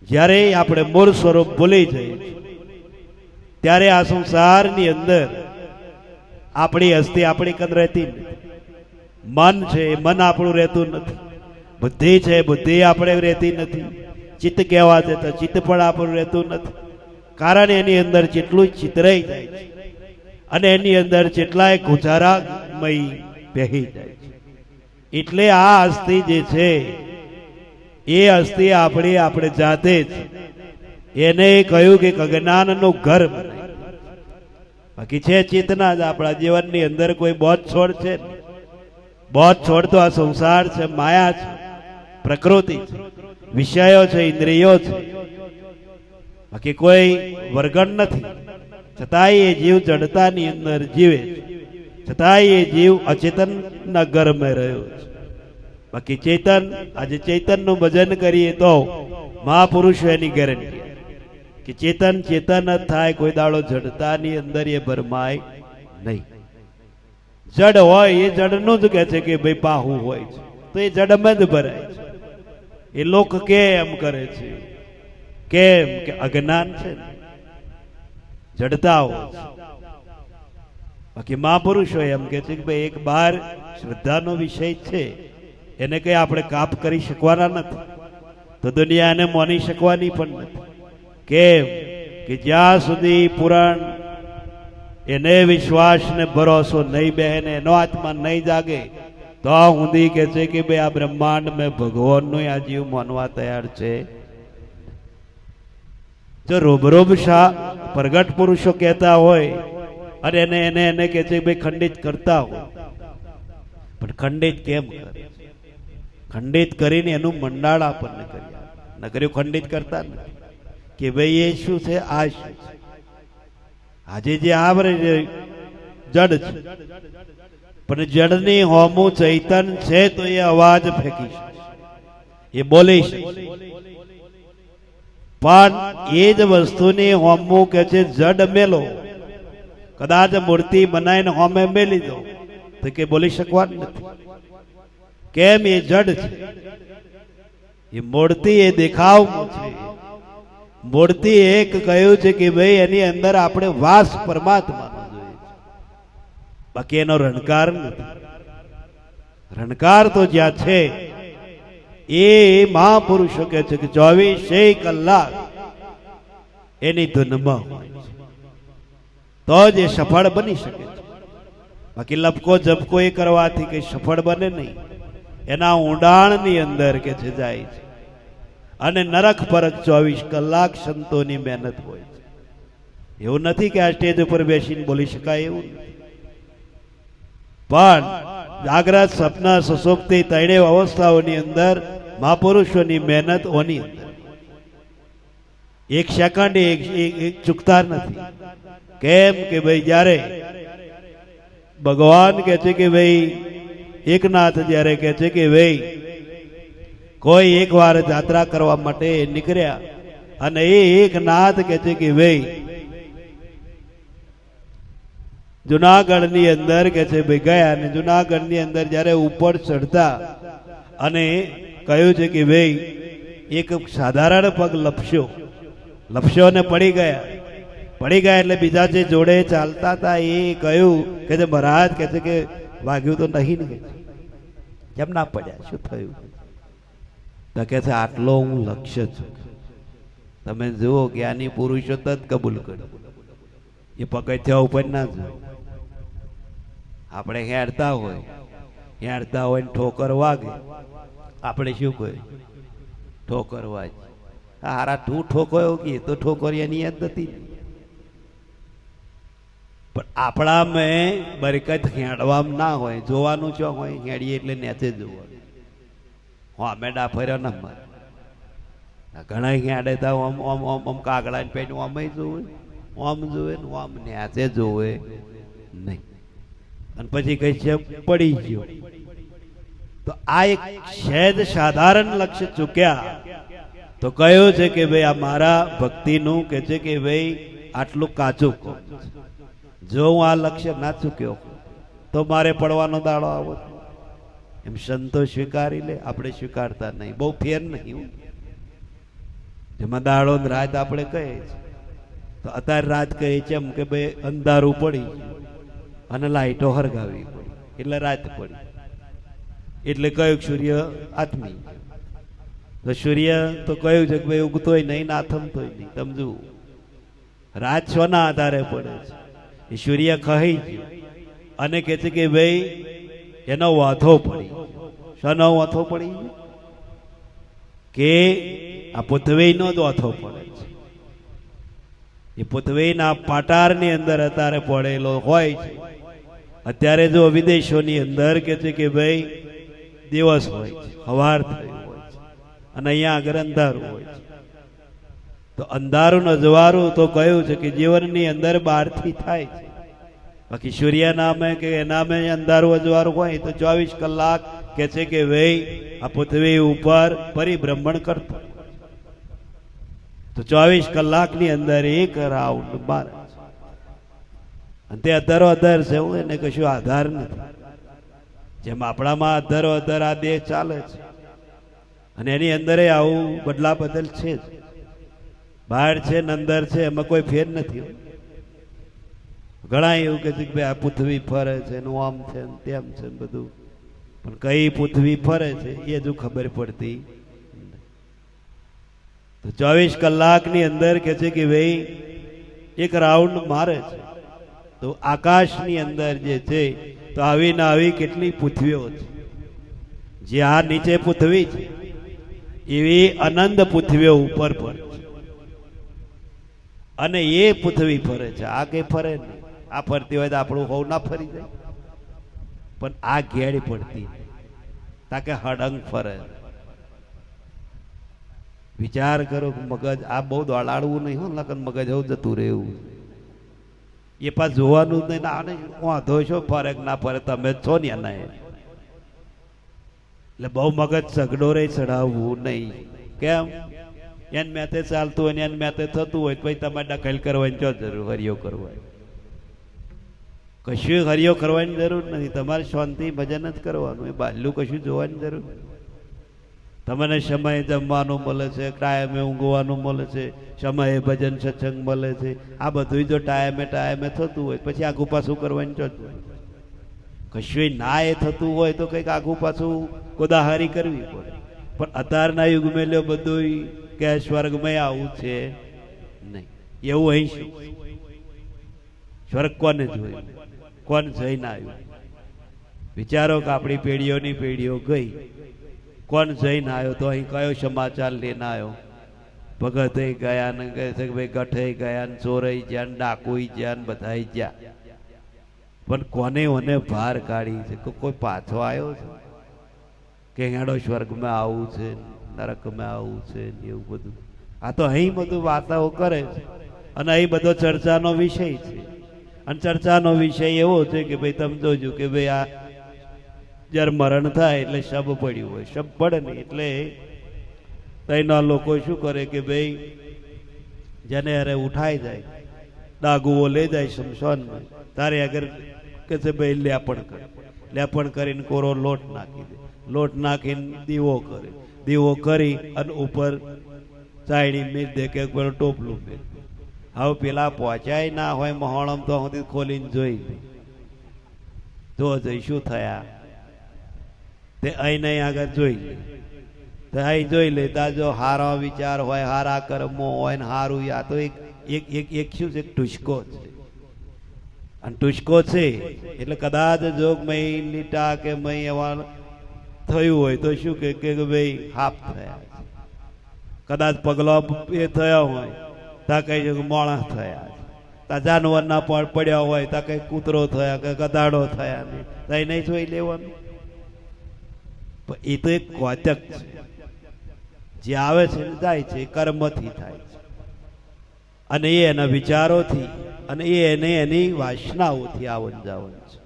જ્યારે આપણે મૂળ સ્વરૂપ ભૂલી જઈએ ત્યારે આ સંસારની અંદર આપણી હસ્તી આપણી કદ રહેતી નથી. મન છે મન આપણું રહેતું નથી, બુદ્ધિ છે બુદ્ધિ આપણે રહેતી નથી, ચિત્ત કહેવા છે તો ચિત્ત પણ આપણું રહેતું નથી. કારણ એની અંદર જેટલું ચિતરાઈ જાય છે અને એની અંદર જેટલાય ગુજારામય બેહી જાય છે. એટલે આ અસ્થિ જે છે એ અસ્થિ આપણે જાતે જ એને કહ્યું કે અજ્ઞાનનું ઘર બનાય. બાકી છે ચેતના જ આપણા જીવનની અંદર કોઈ બોધ છોડ છે. બોધ છોડ તો આ સંસાર છે, માયા છે, પ્રકૃતિ છે, વિષયો છે, ઇન્દ્રિયો છે, બાકી કોઈ વર્ગણ નથી. છતાંય એ જીવ જડતાની અંદર જીવે છે, છતાંય એ જીવ અચેતનના ઘરમાં રહ્યો છે. બાકી ચેતન, આજે ચેતનનું ભજન કરીએ તો મહાપુરુષો એની ગેરંટી કે ચેતન ચેતન જ થાય, કોઈ દાડો જડતાની અંદર એ ભરમાય નહીં. જડ હોય એ જડનું જ કહે છે કે ભાઈ પાહુ હોય છે તો એ જડમાં જ ભરાય છે. એ લોક કેમ કરે છે? કેમ કે અજ્ઞાન છે, જડતા હોય છે. બાકી મહાપુરુષો એમ કે છે કે ભાઈ એક બહાર શ્રદ્ધાનો વિષય છે, એને કઈ આપણે કાપ કરી શકવાના નથી, તો દુનિયા એને માની શકવાની પણ નથી. કેમ કે જ્યાં સુધી પુરાણ એને વિશ્વાસ ને ભરોસો નહીં બેહે, એનો આત્મા નહીં જાગે, તો સુધી કે છે કે ભાઈ આ બ્રહ્માંડ મેં ભગવાનનું આ જીવ માનવા તૈયાર છે. જો રૂબરૂબ પ્રગટ પુરુષો કહેતા હોય અને એને કે છે ભાઈ ખંડિત કરતા હોય, પણ ખંડિત કેમ કરે? ખંડિત કરીને એનું મંડાળ આપણને કરી નકર્યું ખંડિત કરતા નથી કે ભાઈ એ શું છે, આ શું છે. આજે જે આવરે જડ છે, પણ જડની હોમું ચૈતન છે તો એ અવાજ ફેંકી શકે. એ બોલી શકે, પણ એ જ વસ્તુની હોમું કે છે જડ મેલો, કદાચ મૂર્તિ બનાવીને હોમે મેલી દો તો કે બોલી શકવાનું નથી. કેમ? એ જડ છે. એ મૂર્તિ એ દેખાવમાં છે. મૂર્તિ એક કહ્યું છે કે ભાઈ એની અંદર આપણે વાસ પરમાત્માનો જોઈએ છે, બાકી એનો રણકાર નથી. રણકાર તો જ્યાં છે એ મહાપુરુષો કહે છે કે 24 કલાક એની ધૂનમાં હોય છે, તો જ એ સફળ બની શકે છે. બાકી લપકો ઝપકો એ કરવાથી કઈ સફળ બને નહીં. એના ઊંડાણની અંદર કે છે જાય છે. અને નરક પરક 24 કલાક સંતોની મહેનત હોય છે. એવું નથી કે આ સ્ટેજ ઉપર બેસીને બોલી શકાય એવું નથી. પણ જાગ્રત, સપના, સુષુપ્તિ ત્રણેય અવસ્થાઓની અંદર મહાપુરુષોની મહેનત ઓની અંદર એક સેકન્ડ એક ચૂકતા નથી. કેમ કે ભાઈ જ્યારે ભગવાન કહે છે કે ભાઈ એકનાથ જ્યારે કહે છે કે ભાઈ કોઈ એક વાર યાત્રા કરવા માટે નીકળ્યા અને એ એકનાથ કહે છે કે ભાઈ જુનાગઢની અંદર કે છે ભાઈ ગયા, અને જુનાગઢની અંદર જ્યારે ઉપર ચડતા અને કહ્યું છે કે ભાઈ એક સાધારણ પગ લપસ્યો ને પડી ગયા. એટલે બીજા જે જોડે ચાલતા હતા એ કહ્યું કે મહારાજ કે છે કે વાગ્યું તો નહીં ને, કેમ ના પડ્યા, શું થયું? તો કે છે આટલો હું લક્ષ્ય છું. તમે જુઓ જ્ઞાની પુરુષો તદ કબૂલ કર્યું, એ પગથિયા ઉપર ના જુઓ. આપણે હેડતા હોય ને ઠોકર વાગે, આપણે શું કહે? ઠોકર વાગે. હારા તું ઠોકયો કે તો ઠોકરિયાની યાદ નથી. પણ આપણા મેં બરકત હેડવામાં ના હોય, જોવાનું શું હોય? હેડીએ એટલે નેચે જોવાનું. અમે ડાફર્યો ન મારે ઘણા હેડે તા ઓમ કાગડા પેટ ઓમે જોવે, ઓમ જોવે ને ઓમ નેચે જોવે નહીં. અને પછી કઈ છે પડી ગયો. તો આ એક સહેજ સાધારણ લક્ષ્ય ચૂક્યા તો કયો છે કે ભાઈ આ મારા ભક્તિનું કે છે કે ભાઈ આટલું કાચું કોમ. જો હું આ લક્ષ્ય ના ચૂક્યો તો મારે પડવાનો દાડો આવો. એમ સંતો સ્વીકારી લે, આપણે સ્વીકારતા નહીં. બહુ ફેર નહીં. જેમાં દાડો રાત આપણે કહે છે, તો અત્યારે રાત કહે છે એમ કે ભાઈ અંધારું પડી અને લાઈટો હરગાવી પડી એટલે રાત પડી. એટલે કયું સૂર્ય આત્મી, તો સૂર્ય તો કયું છે કે ભાઈ ઉગતોય નહીં ને આથમતોય નહીં. સમજુ રાત શોના આધારે પડે છે? એ સૂર્ય કહી ગયો અને કહે છે કે ભાઈ એનો વાથો પડી. શાનો વાથો પડી? કે આ પૃથ્વીનો જ વાથો પડે છે. એ પૃથ્વીના પાટારની અંદર અત્યારે પડેલો હોય છે. અત્યારે જો વિદેશોની અંદર કે છે કે ભાઈ દિવસ હોય છે, સવાર થયું હોય છે, અને અહીંયા આગળ અંધારું હોય છે. તો અંધારું નજવારું તો કયું છે કે જીવનની અંદર બહારથી થાય છે. બાકી સૂર્ય નામે કે નામે અંધારું અજવાળું હોય તો 24 કલાક કે છે કે ભાઈ આ પૃથ્વી ઉપર પરિભ્રમણ કરતો. તો 24 કલાકની અંદર એક રાઉન્ડ મારે અને તે અધરો અધર છે. હું એને કશું આધાર નથી. જેમ આપણામાં અધરો અધર આ દેહ ચાલે છે અને એની અંદર આવું બદલા બદલ છે જ. બહાર છે ને અંદર છે, એમાં કોઈ ફેર નથી. ઘણા એવું કે છે કે ભાઈ આ પૃથ્વી ફરે છે ને આમ છે ને તેમ છે ને બધું, પણ કઈ પૃથ્વી ફરે છે એ હજુ ખબર પડતી. તો 24 કલાકની અંદર કે છે કે ભાઈ એક રાઉન્ડ મારે છે. તો આકાશની અંદર જે છે તો આવી ને આવી કેટલી પૃથ્વીઓ છે. જે આ નીચે પૃથ્વી છે એવી અનંત પૃથ્વીઓ ઉપર પર છે. અને એ પૃથ્વી ફરે છે, આ કઈ ફરે નહીં. આ ફરતી હોય તો આપણું હોવ ના ફરી જાય, પણ આ ઘેડી પડતી તાકે હડંગ ફરે. વિચાર કરો મગજ આ બહુ દોડાડવું નહીં હોય, લગન મગજ હોવું જતું રહેવું. એ પાછ જોવાનું જ નહીં. આને વાંધો છો ફરે ના ફરે, તમે છો ને એના. એટલે બહુ મગજ સગડોરે ચડાવવું નહીં. કેમ? એને મેતે ચાલતું હોય ને એને મેતે થતું હોય તો પછી તમારે દખલ કરવાની જો જરૂર, હરિયો કરવાની કશું હરિયો કરવાની જરૂર નથી. તમારે શાંતિ ભજન જ કરવાનું, એ બહારનું કશું જોવાની જરૂર નથી. તમને સમયે જમવાનું મળે છે, ટાઈમે ઊંઘવાનું મળે છે, સમયે ભજન સત્સંગ મળે છે. આ બધું જો ટાઈમે થતું હોય પછી આગું પાછું કરવાની જરૂર હોય. કશું ના એ થતું હોય તો કંઈક આગું પાછું કોદાહારી કરવી પડે. પણ અત્યારના યુગમાં લ્યો બધું કે સ્વર્ગમાં આવું છે નહીં. એવું અહીં શું સ્વર્ગ કોને જોયું, કોણ જઈને આવ્યું? વિચારો કે આપણી પેઢીઓની પેઢીઓ ગઈ, કોણ જઈને આવ્યો? તો અહીં કયો સમાચાર લઈને આવ્યો? ભગતે ગયા ને કહે છે કે ભાઈ ગઠે ગયા ને ચોરાઈ ગયા ને ડાકુઈ ગયા ને બધાઈ ગયા. પણ કોને ઓને બહાર કાઢી છે? કોઈ પાછો આવ્યો છે કે હેડો સ્વર્ગમાં આવું છે, નરકમાં આવું છે, એવું બધું? આ તો અહીં બધું વાર્તાઓ કરે છે અને અહીં બધો ચર્ચાનો વિષય છે. અને ચર્ચાનો વિષય એવો છે કે ભાઈ તમે જોજો કે ભાઈ આ જ્યારે મરણ થાય એટલે શબ પડ્યું હોય, શબ પડે નહીં એટલે તઈના લોકો શું કરે કે ભાઈ જેને અરે ઉઠાઈ જાય, ડાગુઓ લઈ જાય શમશાનમાં, તારે આગળ કે છે ભાઈ લેપણ કરે, લેપણ કરીને કોરો લોટ નાખી દે, લોટ નાખીને દીવો કરે, દીવો કરી અને ઉપર ચાયણી મેળ દે કે પેલું ટોપલું મેળ. હવે પેલા પહોંચાય ના હોય મહોણમ તો હું ખોલીને જોઈ જો જઈ શું થયા તે અહીં નહીં આગળ જોઈ લે. તો અહીં જોઈ લે તા જો હારા વિચાર હોય, હારા કર્મો હોય ને હારું, આ તો એક શું છે, ટુચકો છે. અને ટુચકો છે એટલે કદાચ જોગ મય લીટા કે મય એવા થયું હોય તો શું કે ભાઈ હાફ થયા. કદાચ પગલો એ થયા હોય તા કઈ છે મોણા થયા, તા જાનવરના પણ પડ્યા હોય તા કઈ કૂતરો થયા કે ગધાડો થયા, નહીં તઈ નહીં જોઈ લેવાનું. એ તો એક કોતક છે, જે આવે છે ને જાય છે કર્મથી થાય છે, અને એ એના વિચારોથી અને એની વાસનાઓથી આવન જાવન છે.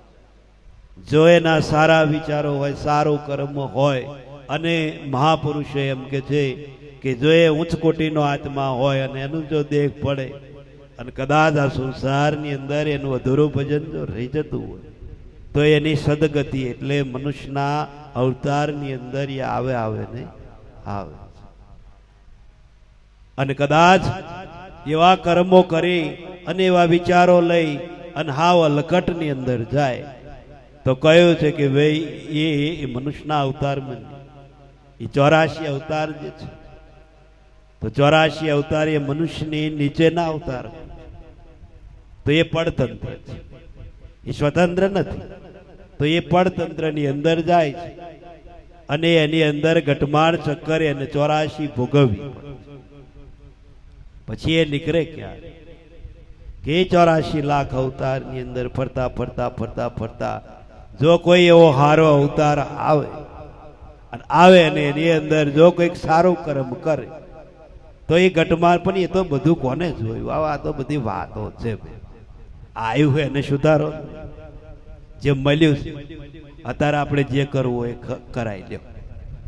જો એના સારા વિચારો હોય, સારું કર્મ હોય, અને મહાપુરુષો એમ કે છે કે જો એ ઉચ્ચ કોટીનો આત્મા હોય અને એનું જો દેહ પડે અને કદાચ આ સંસારની અંદર એનું અધૂરું ભજન જો રહી જતું હોય તો એની સદગતિ એટલે મનુષ્યના અવતારની અંદર એ આવે ને આવે. અને કદાચ એવા કર્મો કરી અને એવા વિચારો લઈ અને હાવ અલકટની અંદર જાય તો કહ્યું છે કે ભાઈ એ મનુષ્યના અવતારમાં એ 84 અવતાર જે છે, તો 84 અવતાર એ મનુષ્યની નીચેના અવતાર, તો એ પડતંત્ર છે, એ સ્વતંત્ર નથી. તો એ પડતંત્રની અંદર જાય છે અને એની અંદર ઘટમાળ ચક્કર એને 84 ભોગવવી. પછી એ નીકળે ક્યાં કે 84 લાખ અવતારની અંદર ફરતા ફરતા ફરતા ફરતા જો કોઈ એવો હારો અવતાર આવે અને એની અંદર જો કોઈક સારું કર્મ કરે તો એ ઘટમાળ. પણ એ તો બધું કોને જોયું? આ તો બધી વાતો છે. આવ્યું હોય એને સુધારો, જે મળ્યું છે અત્યારે આપણે જે કરવું હોય કરાવી લ્યો.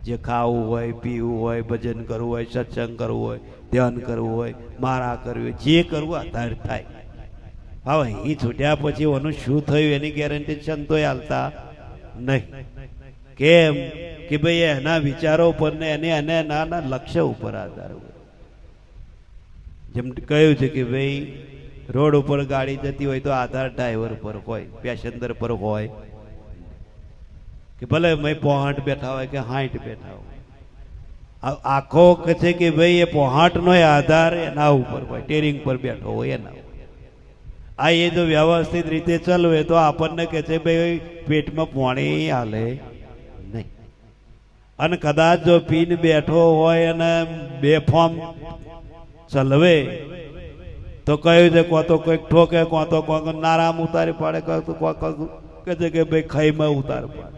જે ખાવું હોય, પીવું હોય, ભજન કરવું હોય, સત્સંગ કરવું હોય, ધ્યાન કરવું હોય, મારા કરવું હોય, જે કરવું અત્યારે થાય. હવે અહીં છૂટ્યા પછી એનું શું થયું એની ગેરંટી સંતોય હાલતા નહીં. કેમ કે ભાઈ એના વિચારો ઉપર ને એને નાના લક્ષ્ય ઉપર આધાર હોય. જેમ કહ્યું છે કે ભાઈ રોડ ઉપર ગાડી જતી હોય તો આધાર ડ્રાઈવર પર હોય, પેસેન્જર પર હોય. કે ભલે મેં 65 બેઠા હોય કે 60 બેઠા હોય, આખો કે છે કે ભાઈ એ 65 નો આધાર એના ઉપર હોય, ટેરિંગ પર બેઠો હોય એના. આ એ જો વ્યવસ્થિત રીતે ચલવે તો આપણને કે છે ભાઈ પેટમાં પાણી હાલે નહીં. અને કદાચ જો પીને બેઠો હોય અને બેફામ ચલવે તો કહ્યું છે કો તો કોઈક ઠોકે, કો તો કોઈક નારામ ઉતારી પાડે, કે છે કે ભાઈ ખાઈમાં ઉતાર પાડે.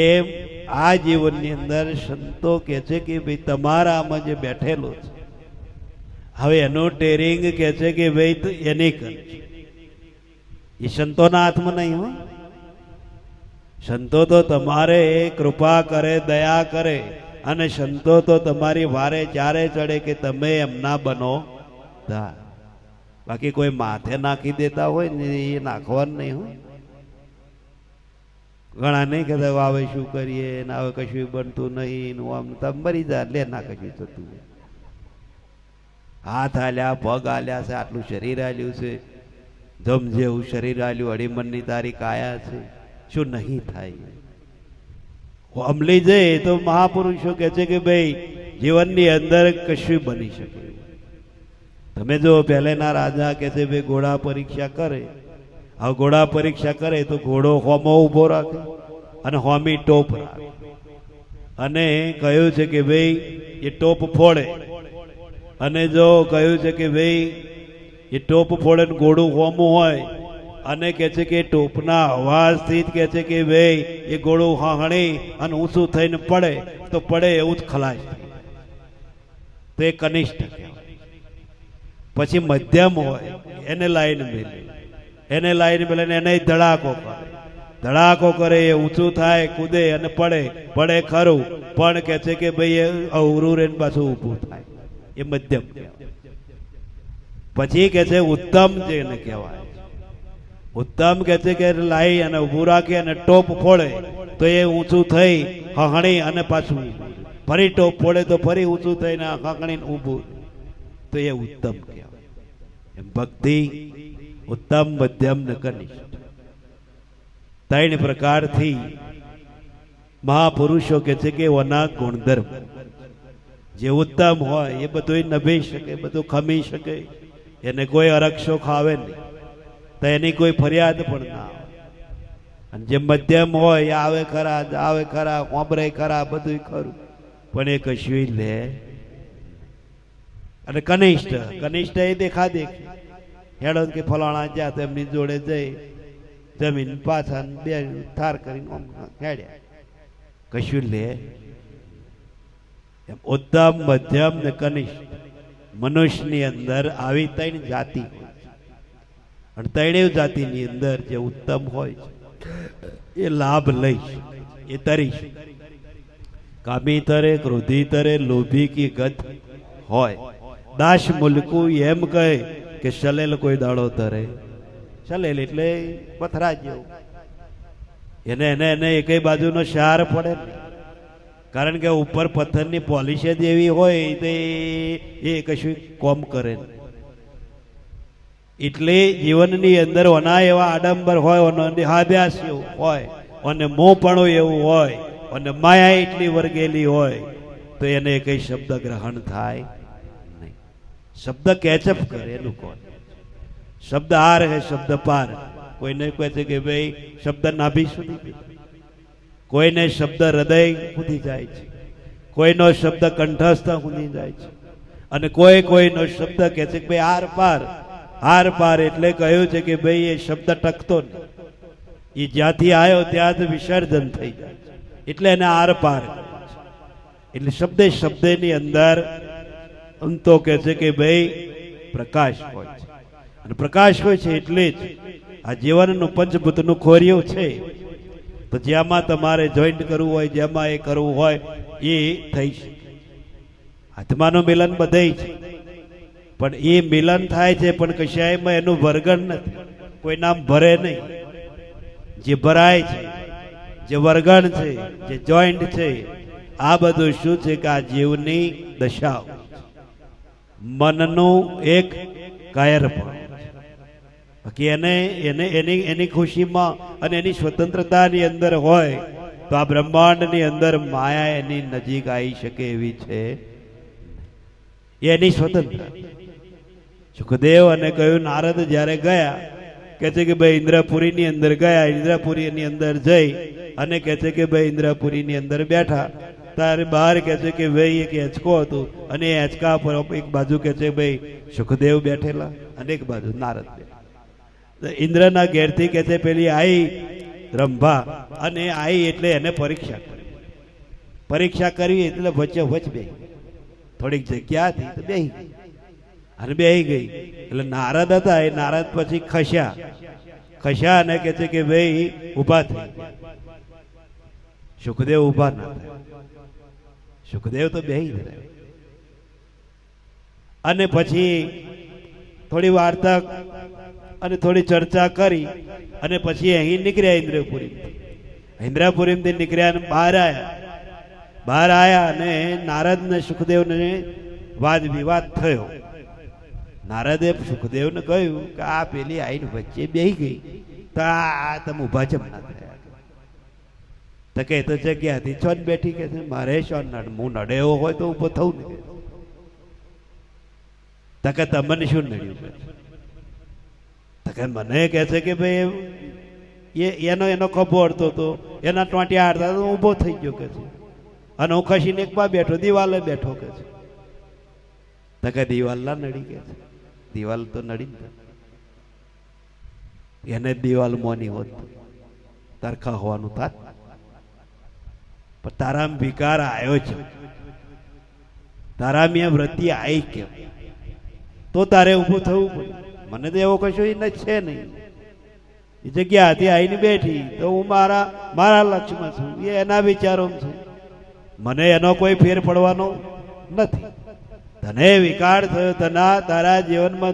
એમ આ જીવનની અંદર સંતો કે છે કે ભાઈ તમારામાં જે બેઠેલો છે હવે એનું ટેરિંગ કે છે કે ભાઈ એની કર. એ સંતોના હાથમાં નહીં હોય. સંતો તો તમારે કૃપા કરે, દયા કરે, અને સંતો તો તમારી વારે ચારે ચડે કે તમે એમના બનો. બાકી કોઈ માથે નાખી દેતા હોય ને એ નાખવાનું નહીં હોય. ઘણા નહીં કહેતા હવે શું કરીએ ને હવે કશું બનતું નહીં, આમ તમે મરી જા લે ના કશું થતું. હાથ આલ્યા, પગ આલ્યા છે, આટલું શરીર આલ્યું છે, ધમ જેવું શરીર આલ્યું, અડીમનની તારી કાયા છે, શું નહીં થાય? અમલી જાય તો મહાપુરુષો કહે છે કે ભાઈ જીવનની અંદર કશું બની શકે. તમે જો પહેલેના રાજા કહે છે ભાઈ ઘોડા પરીક્ષા કરે, હવે ઘોડા પરીક્ષા કરે તો ઘોડો હોમો ઉભો રાખે અને હોમી ટોપ રાખે, અને કહ્યું છે કે ભાઈ એ ટોપ ફોડે, અને જો કહ્યું છે કે ભાઈ એ ટોપ ફોડે ને ઘોડું હોમું હોય, અને કહે છે કે ટોપના અવાજથી જ કહે છે કે ભાઈ એ ઘોડું હાહણી અને ઊંચું થઈને પડે તો પડે એવું જ ખલાસ થાય, તો એ કનિષ્ઠ કહેવાય. પછી મધ્યમ હોય એને લાઈન મેલે, એને લાઈન મેલે એને ધડાકો કરે, ધડાકો કરે એ ઊંચું થાય, કૂદે અને પડે, પડે ખરું પણ કહે છે કે ભાઈ એ અવરું રે પાછું ઊભું થાય, એ મધ્યમ કહેવાય. પછી કહે છે ઉત્તમ જેને કહેવાય. ઉત્તમ કહે છે કે લાઈ અને ઊભું રાખી અને ટોપ ફોડે તો એ ઊંચું થઈ હહણી અને પાછું, ફરી ટોપ ફોડે તો ફરી ઊંચું થઈને હહણીને ઊભું, તો એ ઉત્તમ કહેવાય. એમ ભક્તિ ઉત્તમ, મધ્યમ ને કનિષ્ઠ, ત્રણ પ્રકારથી મહાપુરુષો કહે છે કે ઓના ગુણધર્મ. જે ઉત્તમ હોય એ બધું નભી શકે, બધું ખમી શકે, એને કોઈ અરક્ષો ખાવે નહીં, તો એની કોઈ ફરિયાદ પણ ના આવે. અને જે મધ્યમ હોય એ આવે ખરા, આવે ખરા, વાંભરે ખરા, બધું ખરું, પણ એ કશું લે. અને કનિષ્ઠ, કનિષ્ઠ એ દેખા દેખી હેડો કે ફલાણા જ્યાં તો એમની જોડે જઈ જમીન પાછા બે થાર કરીને હેડ્યા, કશું લે. ઉત્તમ, મધ્યમ ને કનિષ્ઠ મનુષ્યની અંદર આવી ત્રણ જાતિ હોય છે, અને ત્રણેય જાતિની અંદર જે ઉત્તમ હોય છે એ લાભ લઈ શકે, એ તરી શકે. કામી તરે, ક્રોધી તરે, લોભી કી ગત હોય. દાસ મુલકું એમ કહે કે સલેલ કોઈ દાડો તરે. સલેલ એટલે પથરા જેવું, એને એને એને એકેય બાજુનો શાર પડે ને, કારણ કે ઉપર પથ્થરની પોલિશ જ એવી હોય તો એ કશું કોમ કરે ને. એટલે જીવનની અંદર ઓના એવા આડંબર હોય, હાબ્યાસ એવું હોય, અને મોંપણું એવું હોય, અને માયા એટલી વર્ગેલી હોય, તો એને કઈ શબ્દ ગ્રહણ થાય નહીં. શબ્દ કેચઅપ કરે એનું કોણ. શબ્દ આર હે શબ્દ પાર. કોઈને કહે છે કે ભાઈ શબ્દ નાભી સુધી, કોઈને શબ્દ હૃદય સુધી જાય છે, કોઈનો શબ્દ કંઠસ્થ સુધી જાય છે, અને કોઈનો શબ્દ કહે છે કે ભાઈ આર પાર. આર પાર એટલે કહ્યું છે કે ભાઈ એ શબ્દ ટકતો નહીં, એ જ્યાંથી આવ્યો ત્યાં જ વિસર્જન થઈ જાય છે, એટલે એને આર પાર. એટલે શબ્દે શબ્દની અંદર અંતો કહે છે કે ભાઈ પ્રકાશ હોય છે, અને પ્રકાશ હોય છે એટલે જ આ જીવનનું પંચભૂતનું ખોરિયું છે. તો જેમાં તમારે જોઈન્ટ કરવું હોય, જેમાં એ કરવું હોય એ થઈ શકે. આત્માનું મિલન બધે છે, પણ એ મિલન થાય છે પણ કશાયમાં એનું વર્ગણ નથી, કોઈ નામ ભરે નહીં. જે ભરાય છે, જે વર્ગણ છે, જે જોઈન્ટ છે, આ બધું શું છે કે આ જીવની દશા, મનનું એક કાયરપણ. બાકી એની ખુશીમાં અને એની સ્વતંત્રતાની અંદર હોય તો આ બ્રહ્માંડની અંદર માયા એની નજીક આવી શકે એવી છે, એની સ્વતંત્રતા. સુખદેવ અને કહ્યું નારદ જ્યારે ગયા, કહે છે કે ભાઈ ઇન્દ્રપુરીની અંદર ગયા, ઇન્દ્રપુરીની અંદર જઈ અને કહે છે કે ભાઈ ઇન્દ્રપુરીની અંદર બેઠા, તારે બહાર કહે છે કે ભાઈ એક હેંચકો હતું, અને એ હેંચકા પર એક બાજુ કહે છે ભાઈ સુખદેવ બેઠેલા અને એક બાજુ નારદ બેઠા. ઇન્દ્રના ઘેરથી કહે છે પેલી આઈ રંભા, અને આઈ એટલે એને પરીક્ષા કરી. પરીક્ષા કરવી એટલે વચ્ચે વચ બે થોડીક જગ્યા હતી તો બેહી ગઈ, અને બેહી ગઈ એટલે નારદ હતા, એ નારદ પછી ખસ્યા અને કહે છે કે ભાઈ ઊભા થઈ ગયા. સુખદેવ ઊભા ના થાય. સુખદેવ તો બેહી જ રહે. અને પછી થોડી વાર્તા અને થોડી ચર્ચા કરી અને પછી અહીં નીકળ્યા ઇન્દ્રપુરી. ઇન્દ્રપુરીમાંથી નીકળ્યા અને બહાર આવ્યા અને નારદ ને સુખદેવ ને વાદ વિવાદ થયો. નારદે સુખદેવને કહ્યું કે આ પેલી આઈને વચ્ચે બેહી ગઈ તો આ તમે ઉભા ચમ ના થયા? તો કે તો જગ્યાથી છોન બેઠી કે છે મારે શોન હું નડે એવો હોય તો ઉભો થવું ને. તો કે તમને શું નડ્યું? તો કે મને કહે છે કે ભાઈ એનો ખભો અડતો હતો, એના ટોંટિયા હાડતા તો ઊભો થઈ ગયો કે છે, અને હું ખસીને એક બા બેઠો, દિવાલે બેઠો કે છે. તો કે દિવાલ ના નડી કે છે? દિવાલ તો નડી ને, એને દિવાલ મોની હોત તરખા હોવાનું થાત. પણ તારામાં વિકાર આવ્યો છે, તારામાં વૃત્તિ આવી કેમ? તો તારે ઊભું થવું પડે. મને તો એવો કશો એ છે નહીં. એ જગ્યા હતી આવીને બેઠી તો હું મારા લક્ષ્યમાં છું, એ એના વિચારોમાં છે. મને એનો કોઈ ફેર પડવાનો નથી. તને વિકાર થયો, તારા જીવનમાં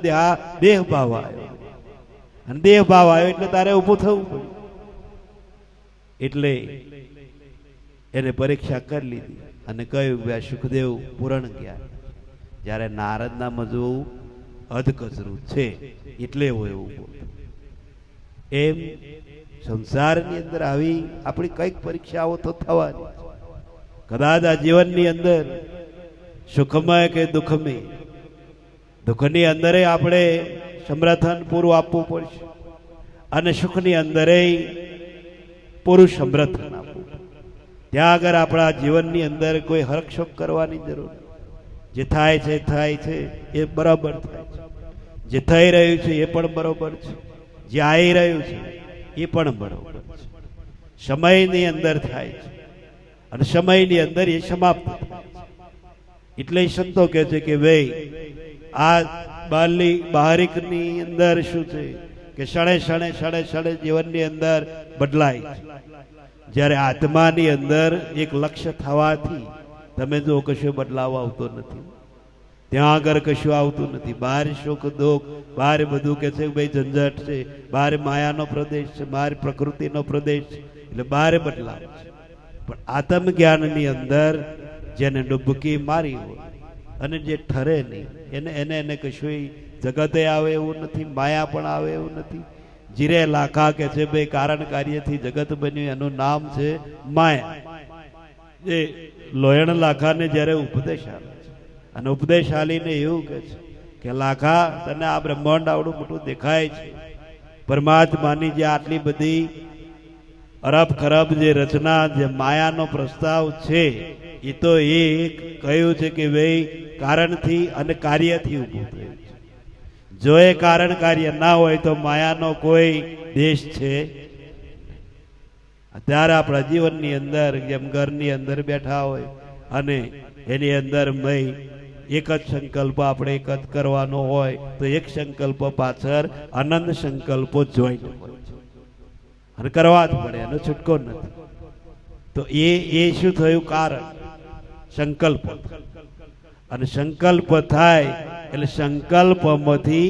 દેહ ભાવ આવ્યો, અને દેહ ભાવ આવ્યો એટલે તારે ઊભું થવું પડ્યું. એટલે એને પરીક્ષા કરી લીધી અને કહ્યું કે સુખદેવ પૂરણ ગયા. જ્યારે નારદના મજવું અધકચરું છે એટલે એવું બોલતો. એમ સંસારની અંદર આવી આપણી કઈક પરીક્ષાઓ તો થવાની. કદાચ આ જીવનની અંદર સુખમય કે દુઃખમય, દુઃખની અંદર આપણે સમર્થન પૂરું આપવું પડશે, અને સુખની અંદર પૂરું સમર્થન આપવું. ત્યાં આગળ આપણા જીવનની અંદર કોઈ હરકશોક કરવાની જરૂર. જે થાય છે એ બરાબર થાય છે, જે થઈ રહ્યું છે એ પણ બરોબર છે, જે આવી રહ્યું છે એ પણ બરોબર છે. સમયની અંદર થાય છે અને સમયની અંદર એ સમાપ્ત થાય છે. એટલે સંતો કહે છે કે ભાઈ આ બહારિકની અંદર શું છે કે ક્ષણે જીવનની અંદર બદલાય છે. જ્યારે આત્માની અંદર એક લક્ષ્ય થવાથી તમે જો કશું બદલાવ આવતો નથી, ત્યાં આગળ કશું આવતું નથી. બહાર સુખ દુઃખ, બહાર બધું કે છે ભાઈ ઝંઝટ છે, બહાર માયાનો પ્રદેશ છે, બહાર પ્રકૃતિનો પ્રદેશ છે, એટલે બહાર બદલાવ છે. પણ આત્મ જ્ઞાનની અંદર જેને ડૂબકી મારી હોય અને જે ઠરે નહીં એને કશું જગતે આવે એવું નથી, માયા પણ આવે એવું નથી. જીરે લાખા કે છે ભાઈ કારણ કાર્યથી જગત બન્યું, એનું નામ છે માયા. એ લોયણ લાખાને જ્યારે ઉપદેશ આવે છે અને ઉપદેશ આલીને એવું કહે છે કે લાખા તને આ બ્રહ્માંડ આવડું મોટું દેખાય છે, પરમાત્માની જે આટલી બધી અરબ ખરબ જે રચના, જે માયાનો પ્રસ્તાવ છે, એ તો એક કહ્યું છે કે ભાઈ કારણથી અને કાર્યથી ઊભું થયું છે. જો એ કારણ કાર્ય ના હોય તો માયાનો કોઈ દેશ છે? અત્યારે આપણા જીવનની અંદર જેમ ઘરની અંદર બેઠા હોય અને એની અંદર એક જ સંકલ્પ આપણે એક જ કરવાનો હોય તો એક સંકલ્પ પાછળ અનંત સંકલ્પો જોઈન્ટ હોય છે અને કરવા જ પડે, એનો છૂટકો નથી. તો એ શું થયું? કારણ સંકલ્પ. અને સંકલ્પ થાય એટલે સંકલ્પમાંથી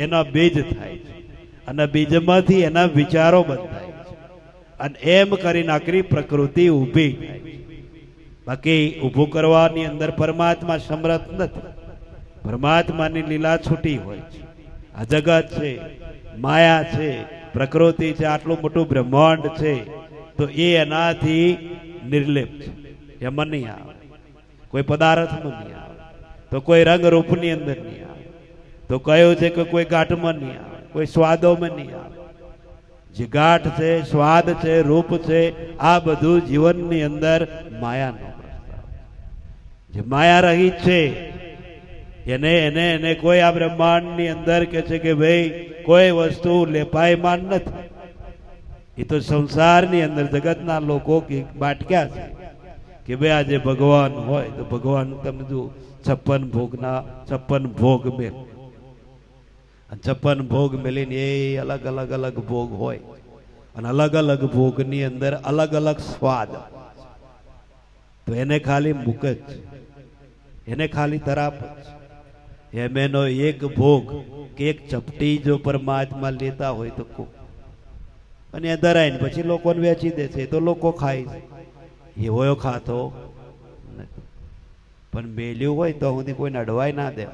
એના બીજ થાય છે અને બીજમાંથી એના વિચારો બંધાય છે અને એમ કરીને આખરી પ્રકૃતિ ઊભી થાય છે. બાકી ઊભું કરવાની અંદર પરમાત્મા સમર્થ નથી. પરમાત્માની લીલા છૂટી હોય છે. આ જગત છે, માયા છે, પ્રકૃતિ છે, આટલું મોટું બ્રહ્માંડ છે, તો એ એનાથી નિર્લેપ છે. એમાં નહીં આવે, કોઈ પદાર્થમાં નહીં આવે, તો કોઈ રંગ રૂપની અંદર નહીં આવે, તો કયું છે કે કોઈ ગાંઠમાં નહીં આવે, કોઈ સ્વાદોમાં નહીં આવે. જે ગાંઠ છે, સ્વાદ છે, રૂપ છે, આ બધું જીવનની અંદર માયાનો પ્રસ્તાવ. જે માયા રહી છે એને કોઈ આ બ્રહ્માંડની અંદર કે છે કે ભાઈ કોઈ વસ્તુ લેપાયમાન નથી. એ તો સંસારની અંદર જગતના લોકો બાટક્યા છે કે ભાઈ આજે ભગવાન હોય તો ભગવાન તમે જો 56 ભોગ મેલ, 56 ભોગ મેલીને એ અલગ અલગ ભોગ હોય અને અલગ અલગ ભોગની અંદર અલગ અલગ સ્વાદ, તો એને ખાલી મૂક જ, એને ખાલી તરાપ જ. એમ એનો એક ભોગ કે એક ચપટી જો પરમાત્મા લેતા હોય તો કો, અને એ ધરાઈને પછી લોકોને વેચી દે છે, તો લોકો ખાય, એવો ખાતો નથી. પણ મેલ્યું હોય તો સુધી કોઈને અડવાય ના દે.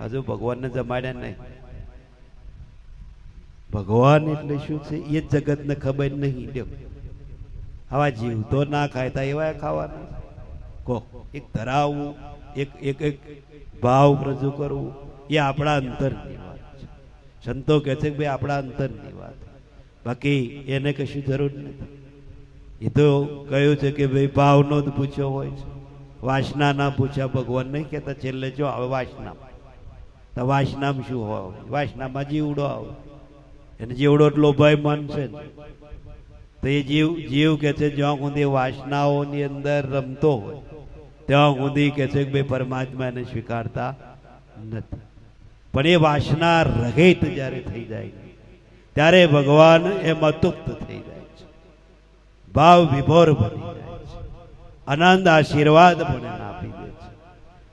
હજુ ભગવાનને જમાડ્યા નહીં. ભગવાન એટલે શું છે એ જગતને ખબર નહીં. લ્યો, આવા જીવ તો ના ખાય તા એવા ખાવાના કહો. એક ધરાવવું, એક એક એક ભાવ રજૂ કરવું, એ આપણા અંતરની વાત છે. સંતો કહે છે કે ભાઈ આપણા અંતરની વાત, બાકી એને કશું જરૂર નથી. એ તો કહ્યું છે કે ભાઈ ભાવનો જ પૂછ્યો હોય છે, વાસના ના પૂછ્યા. ભગવાન નહીં કહેતા છેલ્લે જો આવે વાસના, તો વાસનામાં શું હોય? વાસનામાં જીવડો આવે, એને જીવડો એટલો ભય મન છે ને, તો એ જીવ કે છે જ્યાં સુધી વાસનાઓની અંદર રમતો હોય ત્યાં સુધી કે છે કે ભાઈ પરમાત્મા એને સ્વીકારતા નથી. પણ એ વાસના રહિત જ્યારે થઈ જાય ત્યારે ભગવાન એમાં તુપ્ત થઈ જાય છે, ભાવ વિભોર બની જાય છે, આનંદ આશીર્વાદ પણ એને આપી દે છે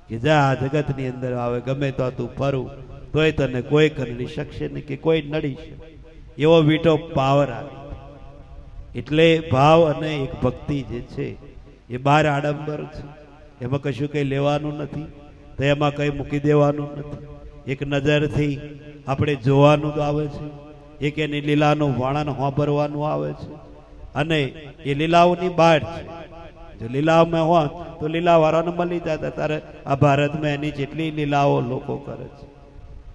કે જા આ જગતની અંદર આવે, ગમે તો તું ફરું તોય તને કોઈ કરી શકશે નહીં કે કોઈ નડી શકે, એવો વીટો પાવર આવે. એટલે ભાવ અને એક ભક્તિ જે છે એ બહાર આડંબર છે, એમાં કશું કંઈ લેવાનું નથી, તો એમાં કંઈ મૂકી દેવાનું નથી. એક નજરથી આપણે જોવાનું આવે છે, એક એની લીલાનું વર્ણન સાંભળવાનું આવે છે, અને એ લીલાઓની બહાર છે. જો લીલાઓમાં હોત તો લીલાવાળાને મળી જતા. તારે આ ભારતમાં એની જેટલી લીલાઓ લોકો કરે છે,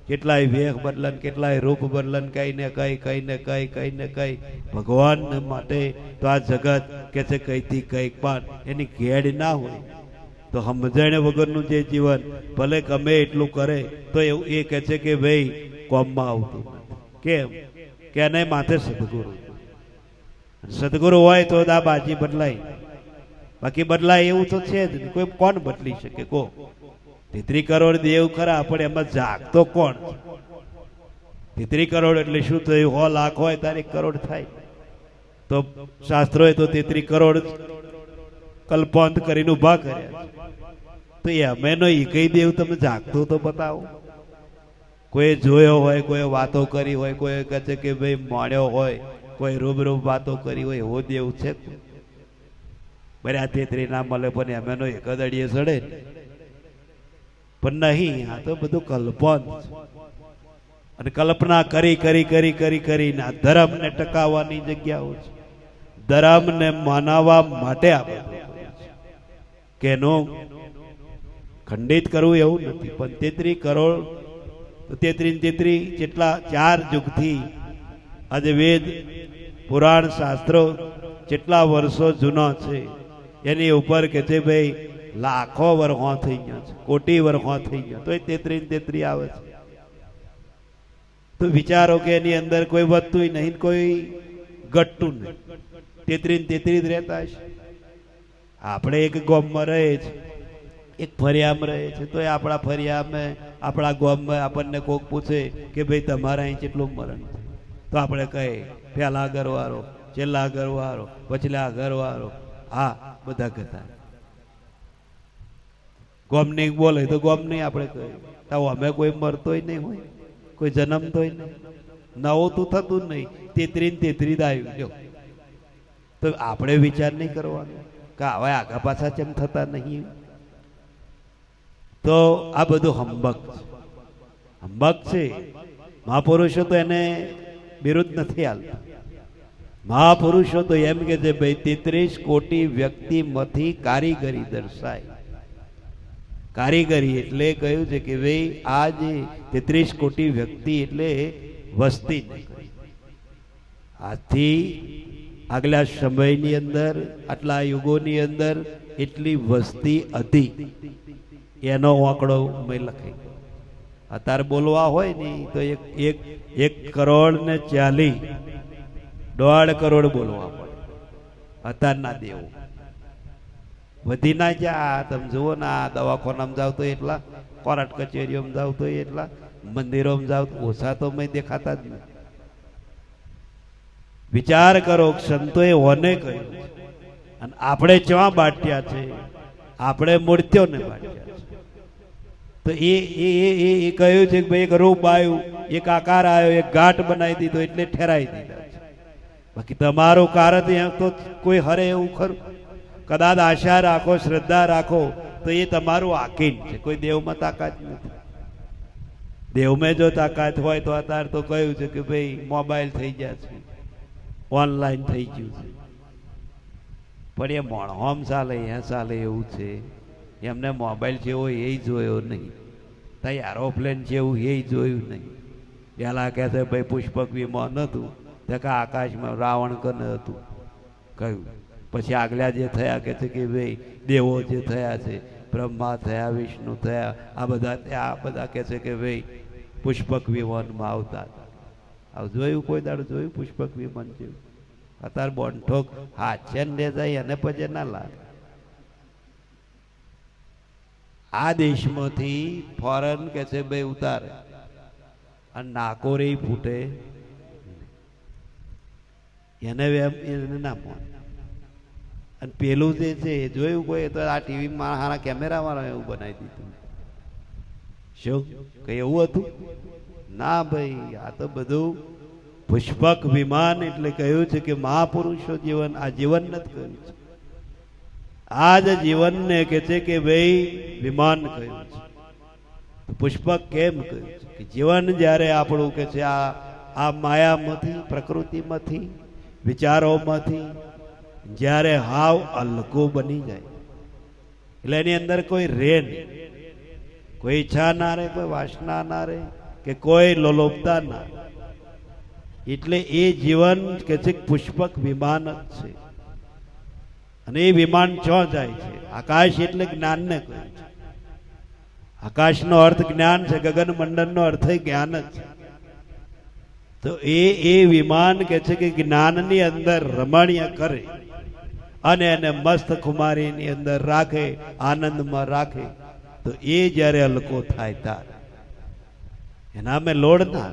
કેટલાય વેખ બદલન, કેટલાય રૂપ બદલન, કઈ ને કઈ ભગવાન માટે તો આ જગત કે છે કઈથી કઈક, પણ એની ઘેડ ના હોય તો સમજણ વગરનું જે જીવન ભલે ગમે એટલું કરે તો એવું એ કહે છે કે ભાઈ કોમમાં આવતું નથી. કેમ કે એને માથે સદગુરુ, સદગુરુ હોય તો આ બાજી બદલાય, બાકી બદલાય એવું તો છે જ નહીં. કોઈ કોણ બદલી શકે કહો? 33 કરોડ દેવ ખરા, પણ એમાં જાગતો કોણ? 33 કરોડ એટલે શું થયું? 100 લાખ હોય ત્યારે 1 કરોડ થાય. તો શાસ્ત્રોએ તો 33 કરોડ કલ્પાંત કરીને ઉભા કર્યા. તો એ અમેનો એ કઈ દેવ તમે જાગતો તો બતાવો. કોઈ જોયો હોય, કોઈ વાતો કરી હોય, કોઈ કહે છે કે ભાઈ મળ્યો હોય, કોઈ રૂબરૂ વાતો કરી હોય, એવો દેવ છે? બરાબર 33 ના મળે પણ અમેનો એક જ અડીએ ચડે પણ નહીં. આ તો બધું કલ્પન છે, અને કલ્પના કરી કરી કરી કરી કરીને આ ધર્મને ટકાવવાની જગ્યાઓ છે. ધર્મને મનાવવા માટે આ કે એનું ખંડિત કરવું એવું નથી. પણ 33 કરોડ 33 જેટલા 4 યુગથી આજે વેદ પુરાણ શાસ્ત્રો જેટલા વર્ષો જૂનો છે એની ઉપર કે છે ભાઈ લાખો વર્ષો થઈ ગયા છે, કોટી વર્ષો થઈ ગયા, તો 33 આવે છે. તો વિચારો કે એની અંદર કોઈ વધતું નહીં, કોઈ ઘટતું નહીં, 33 જ રહેતા હશે. આપણે એક ગામમાં રહે છે, એક ફરિયામાં રહે છે, તો આપણા ફરિયામાં આપણા ગામમાં આપણને કોક પૂછે કે ભાઈ તમારા અહીં કેટલું મરણ છે, તો આપણે કહીએ પહેલા ઘરવાળો, છેલ્લા ઘરવાળો, પછલા ઘરવાળો, હા બધા કહેતા. ગોમની બોલે તો ગોમની આપણે કહીએ તો અમે કોઈ મરતોય નહીં હોય, કોઈ જન્મતોય નહીં, નવું તો થતું નહીં, 33 આવ્યું. જો તો આપણે વિચાર નહીં કરવાનો કે હવે આગા પાછા કેમ થતા નહીં. તો આ બધું હંબક છે. મહાપુરુષો તો એને વિરુદ્ધ નથી હાલતા. મહાપુરુષો તો એમ કે છે ભાઈ 33 કોટી વ્યક્તિમાંથી કારીગરી દર્શાય. કારીગરી એટલે કહ્યું છે કે ભાઈ આ જે 33 કોટી વ્યક્તિ એટલે વસ્તી. આથી આગલા સમયની અંદર, આટલા યુગોની અંદર એટલી વસ્તી હતી, એનો આંકડો મેં લખાઈ. અત્યારે બોલવા હોય ને તો 1 કરોડ ને 40, 1.5 કરોડ બોલવા પડે. અત્યારના દેવો વધી ના જાય. તમે જુઓ ને આ દવાખાનામાં જાવ તો એટલા, કોર્ટ કચેરીઓમાં જાવ તો એટલા, મંદિરોમાં જાવ તો ઓછા તો મેં દેખાતા જ નહીં. વિચાર કરો સંતોએ હોને કહ્યું અને આપણે ચા બાટ્યા છે, આપણે મૂર્તિઓને બાટ્યા છે. તો એ કહ્યું છે કે ભાઈ એક રૂપ આવ્યું, એક આકાર આવ્યો, એક ઘાટ બનાવી દીધો એટલે ઠેરાઈ દીધા છે. બાકી તમારું કાર્ય તો કોઈ હરે એવું ખરું? કદાચ આશા રાખો, શ્રદ્ધા રાખો તો એ તમારું આકીન છે. કોઈ દેવમાં તાકાત નથી. દેવમાં જો તાકાત હોય તો અત્યારે તો કહ્યું છે કે ભાઈ મોબાઈલ થઈ ગયા છે, ઓનલાઈન થઈ ગયું છે. પણ એ મોણહોમ ચાલે અહીંયા ચાલે એવું છે. એમને મોબાઈલ જેવો એ જોયો નહીં, ત્યાં એરોપ્લેન જેવું એ જોયું નહીં. પેલા કહે છે ભાઈ પુષ્પક વિમાન હતું, તે કે આકાશમાં રાવણ કને હતું કહ્યું. પછી આગલા જે થયા કે છે કે ભાઈ દેવો જે થયા છે, બ્રહ્મા થયા, વિષ્ણુ થયા, આ બધા કહે છે કે ભાઈ પુષ્પક વિમાનમાં આવતા હતા. આવું જોયું કોઈ દાડો જોયું પુષ્પક વિમાન જેવું? અત્યારે બોનઠોક હાથે ને જાય અને પછી ના લાગે. આ દેશમાંથી ફોરેન કે છે ભાઈ ઉતારે અને નાકોરી ફૂટે એને ના મોન. અને પેલું જે છે એ જોયું કોઈ તો આ ટીવીમાં હારા કેમેરામાં એવું બનાવી દીધું. શું કઈ એવું હતું? ના ભાઈ, આ તો બધું પુષ્પક વિમાન. એટલે કહ્યું છે કે મહાપુરુષો જીવન આ જીવન નથી કહ્યું છે. આ જ જીવનને કે છે કે ભાઈ વિમાન કહ્યું છે. તો પુષ્પક કેમ કહ્યું છે કે જીવન જ્યારે આપણું કે છે આ માયામાંથી, પ્રકૃતિમાંથી, વિચારોમાંથી જ્યારે હાવ હલકું બની જાય એટલે એની અંદર કોઈ રે નહીં, કોઈ ઈચ્છા ના રહે, કોઈ વાસના ના રહે કે કોઈ લોલોપતા ના. એટલે એ જીવન કે છે પુષ્પક વિમાન જ છે. અને એ વિમાન ક્યાં જાય છે? આકાશ એટલે જ્ઞાનને કહ્યું છે. આકાશનો અર્થ જ્ઞાન છે, ગગન મંડળનો અર્થ જ્ઞાન જ છે. તો એ વિમાન કે છે કે જ્ઞાનની અંદર રમણીય કરે અને એને મસ્ત ખુમારીની અંદર રાખે, આનંદમાં રાખે. તો એ જ્યારે હલકો થાય ત્યારે એના અમે લોડ ના.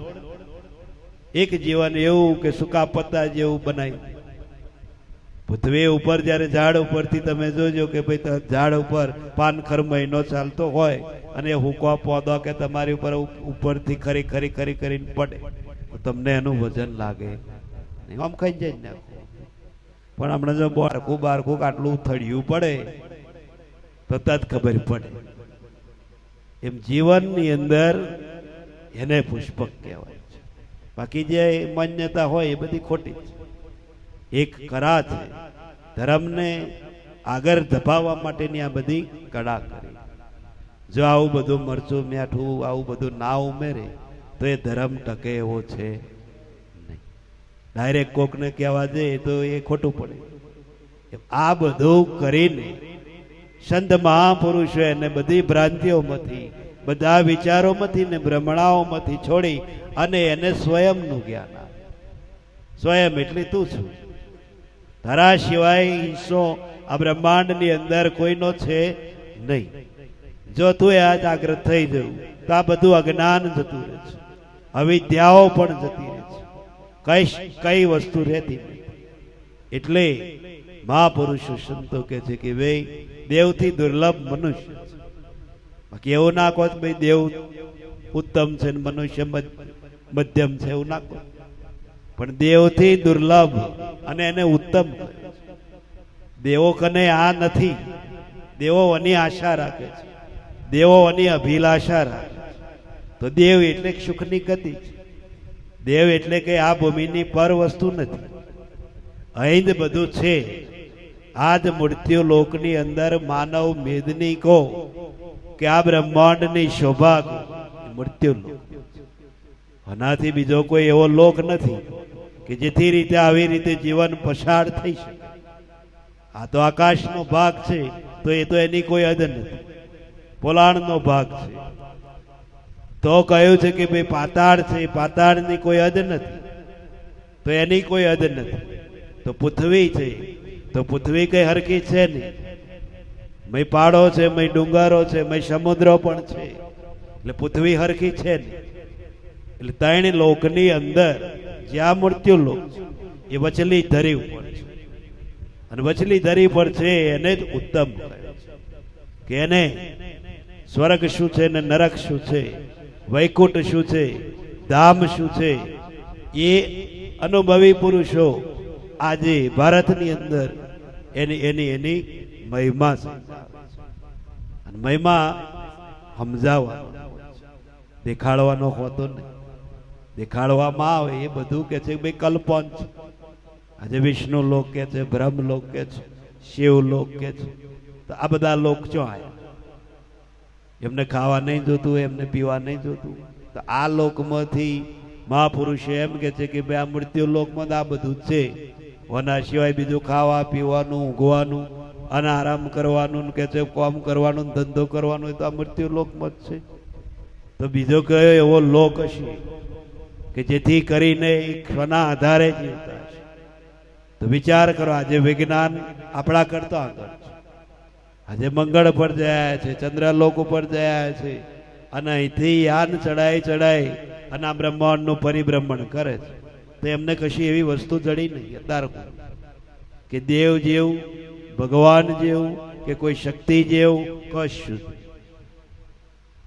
એક જીવન એવું કે સૂકા પત્તા જેવું બનાવી. પૃથ્વી ઉપર જ્યારે ઝાડ ઉપરથી તમે જોજો કે ભાઈ ઝાડ ઉપર પાનખર મહિનો ચાલતો હોય અને હુકો પોદો કે તમારી ઉપર ઉપરથી ખરી ખરી ખરી કરીને પડે તો તમને એનું વજન લાગે નહીં, આમ ખાઈ જાય ને. પણ હમણાં જો બારખું આટલું થળિયું પડે તો તત ખબર પડે. એમ જીવનની અંદર એને પુષ્પક કહેવાય છે. બાકી જે માન્યતા હોય એ બધી ખોટી છે. એક કળા છે, ધર્મને આગળ ધપાવવા માટેની આ બધી કળા કરી. જો આવું બધું મરચું મીઠું આવું બધું ના ઉમેરે તો એ ધર્મ ટકે એવો છે નહીં. ડાયરેક્ટ કોકને કહેવા જાય તો એ ખોટું પડે. આ બધું કરીને સંત મહાપુરુષો એને બધી ભ્રાંતિઓમાંથી, બધા વિચારોમાંથી ને ભ્રમણાઓમાંથી છોડી અને એને સ્વયંનું જ્ઞાન આપે. સ્વયં એટલે તું છું. તારા સિવાય હિસ્સો આ બ્રહ્માંડની અંદર કોઈનો છે નહીં. જો તું આ જાગૃત થઈ જવું તો આ બધું અજ્ઞાન જતું રહે છે, અવિદ્યાઓ પણ જતી રહે છે, કઈ વસ્તુ રહેતી નથી. એટલે મહાપુરુષો સંતો કે છે કે ભાઈ દેવથી દુર્લભ મનુષ્ય છે. બાકી એવું ના કહો ભાઈ દેવ ઉત્તમ છે ને મનુષ્ય મધ્યમ છે, એવું ના કહો. પણ દેવથી દુર્લભ અને એને ઉત્તમ. દેવો કને આ નથી. દેવો એની આશા રાખે છે, દેવો એની અભિલાષા રાખે છે. તો દેવ એટલે સુખની ગતિ છે. દેવ એટલે કે આ ભૂમિની પર વસ્તુ નથી, અહીં જ બધું છે. આ જ મૃત્યુ લોકની અંદર માનવ મેદની કહો કે આ બ્રહ્માંડની શોભા મૃત્યુ લોક. આનાથી બીજો કોઈ એવો લોક નથી કે જેથી રીતે આવી રીતે જીવન પસાર થઈ શકે. આ તો આકાશનો ભાગ છે તો એ તો એની કોઈ હદ નથી. પોલાણનો ભાગ છે તો કહ્યું છે કે ભાઈ પાતાળ છે, પાતાળની કોઈ હદ નથી તો એની કોઈ હદ નથી. તો પૃથ્વી છે તો પૃથ્વી કઈ હરકી છે નહીં. મય પાડો છે, મય ડુંગરો છે, મય સમુદ્રો પણ છે. એટલે પૃથ્વી હરકી છે નહીં. એટલે ત્રણ લોકની અંદર જ્યાં મૃત્યુ લોક છે એ વચલી ધરી ઉપર છે, અને વચલી ધરી પર છે એને જ ઉત્તમ કહે છે કે એને સ્વર્ગ શું છે ને નરક શું છે, વૈકુંઠ શું છે, ધામ શું છે, એ અનુભવી પુરુષો આજે ભારતની અંદર એની એની એની મહિમા અને મહિમા સમજાવવાનો, દેખાડવાનો હોતો નહીં. દેખાડવામાં આવે એ બધું કે છે ભાઈ કલ્પન છે. આજે વિષ્ણુ લોક કે છે, બ્રહ્મ લોક કે છે, શિવ લોક કે છે. તો આ બધા લોક ચો આયા? એમને ખાવા નહીં જોતું, એમને પીવા નહીં જોતું. તો આ લોકમાંથી મહાપુરુષો એમ કે છે કે ભાઈ આ મૃત્યુ લોકમાં આ બધું જ છે. ઓના સિવાય બીજું ખાવા પીવાનું, ઊંઘવાનું અને આરામ કરવાનું કે છે, કામ કરવાનું, ધંધો કરવાનો હોય તો આ મૃત્યુ લોકમાં જ છે. તો બીજો કયો એવો લોક હશે કે જેથી કરીને ક્ષના આધારે જીવતા હશે? તો વિચાર કરો, આજે વિજ્ઞાન આપણા કરતા આગળ છે. આજે મંગળ પર જયા છે, ચંદ્રલોક ઉપર જયા છે, અને અહીંથી યાન ચડાઈ અને આ બ્રહ્માંડનું પરિભ્રમણ કરે છે. તો એમને કશી એવી વસ્તુ જડી નહીં અત્યાર કે દેવ જેવું, ભગવાન જેવું કે કોઈ શક્તિ જેવું કશું.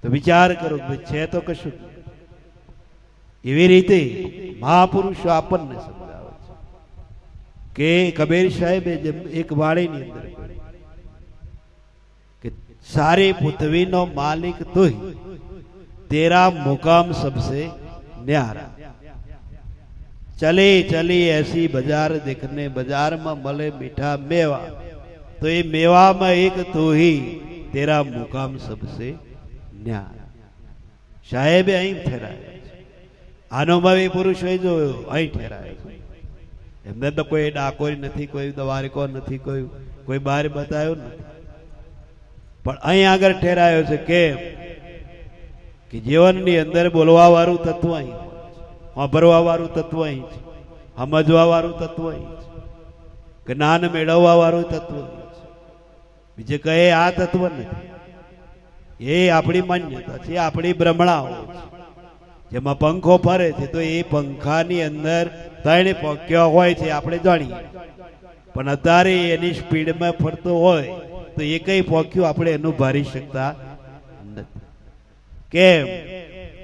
તો વિચાર કરો છે તો કશું. એવી રીતે મહાપુરુષો આપણને સમજાવે છે કે કબીર સાહેબે જેમ એક વાણીની અંદર કે સારી પૃથ્વીનો માલિક તું, તેરા મુકામ સબસે ન્યારા. चली चली ऐसी बाजार देखने, बाजार में मले मीठा मेवा, तो ये मेवा में एक तू ही, तेरा मुकाम सबसे न्यारा. साहेबे અહીં ઠેરાય છે. અનુભવી પુરુષોએ જોયો અહીં ઠેરાય છે. એમને તો કોઈ ડાકોરી નથી, કોઈ દવારકો નથી, કોઈ બહાર બતાવ્યો નથી, પણ અહીં આગળ ઠેરાયો છે. કેમ કે જીવનની અંદર બોલવા વાળું તત્વ અહીં, વાપરવા વાળું તત્વ અહીં છે, સમજવા વાળું તત્વ અહીં છે, જ્ઞાન મેળવવા વાળું તત્વ અહીં છે. બીજે કહે આ તત્વ નથી. એ આપણી માન્યતા છે, આપણી ભ્રમણાઓ છે. જેમાં પંખો ફરે છે તો એ પંખાની અંદર ત્રણ પંખ્યા હોય છે આપણે જાણીએ, પણ અત્યારે એની સ્પીડમાં ફરતો હોય તો એ કઈ પંખ્યું આપણે એનું ભરી શકતા નથી. કેમ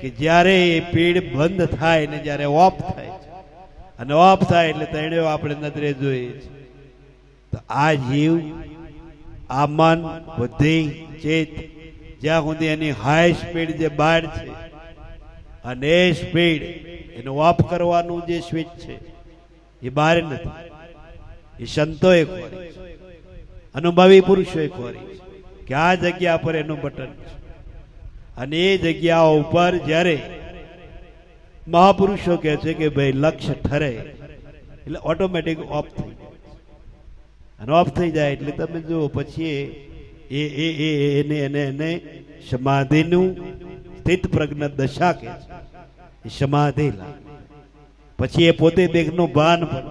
કે જ્યારે એ પીડ બંધ થાય ને જ્યારે ઓફ થાય છે, અને ઓફ થાય એટલે તેણે આપણે નજરે જોઈએ છે. તો આ જીવ, આ મન, બુદ્ધિ, ચેત, જ્યાં સુધી એની હાઈ સ્પીડ જે બહાર છે અને એ સ્પીડ એનું ઓફ કરવાનું જે સ્વિચ છે એ બહાર નથી. એ સંતોએ ખોરી છે, અનુભવી પુરુષોએ ખોરી છે કે આ જગ્યા પર એનું બટન છે. અને એ જગ્યાઓ ઉપર જ્યારે મહાપુરુષો કહે છે કે ભાઈ લક્ષ્ય ઠરે એટલે ઓટોમેટિક ઓફ થઈ જાય, અને ઓફ થઈ જાય એટલે તમે જુઓ પછી એને સમાધિનું સ્થિત પ્રજ્ઞ દશા કે છે. સમાધિ લાગે પછી એ પોતે દેહનું ભાન પણ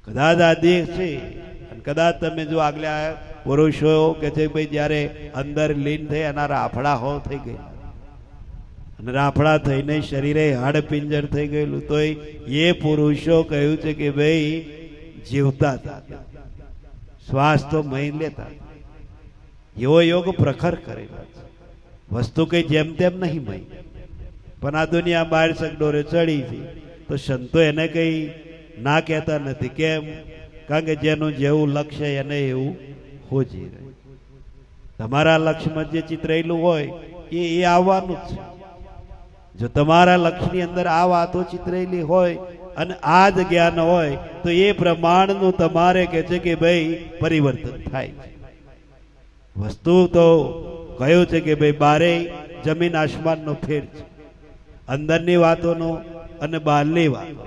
કદાચ આ દેહ છે. અને કદાચ તમે જો આગલા પુરુષો કે છે ભાઈ જ્યારે અંદર લીન થઈ એના રાફડા હો થઈ ગયેલા, અને રાફડા થઈને શરીરે હાડપિંજર થઈ ગયેલું, તો એ પુરુષો કહ્યું છે કે ભાઈ જીવતા હતા, શ્વાસ તો મહી લેતા, એવો યોગ પ્રખર કરેલા છે. વસ્તુ કઈ જેમ તેમ નહીં મહી, પણ આ દુનિયા બહાર સગડોરે ચડી છે તો સંતો એને કઈ ના કહેતા નથી. કેમ? કારણ કે જેનું જેવું લક્ષ્ય એને એવું હોજી રહે. તમારા લક્ષ્યમાં જે ચિતરેલું હોય એ આવવાનું જ છે. જો તમારા લક્ષ્યની અંદર આ વાતો ચિતરેલી હોય અને આ જ જ્ઞાન હોય તો એ પ્રમાણનું તમારે કે છે કે ભાઈ પરિવર્તન થાય છે. વસ્તુ તો કહ્યું છે કે ભાઈ બારે જમીન આસમાનનો ફેર છે, અંદરની વાતોનો અને બહારની વાતો.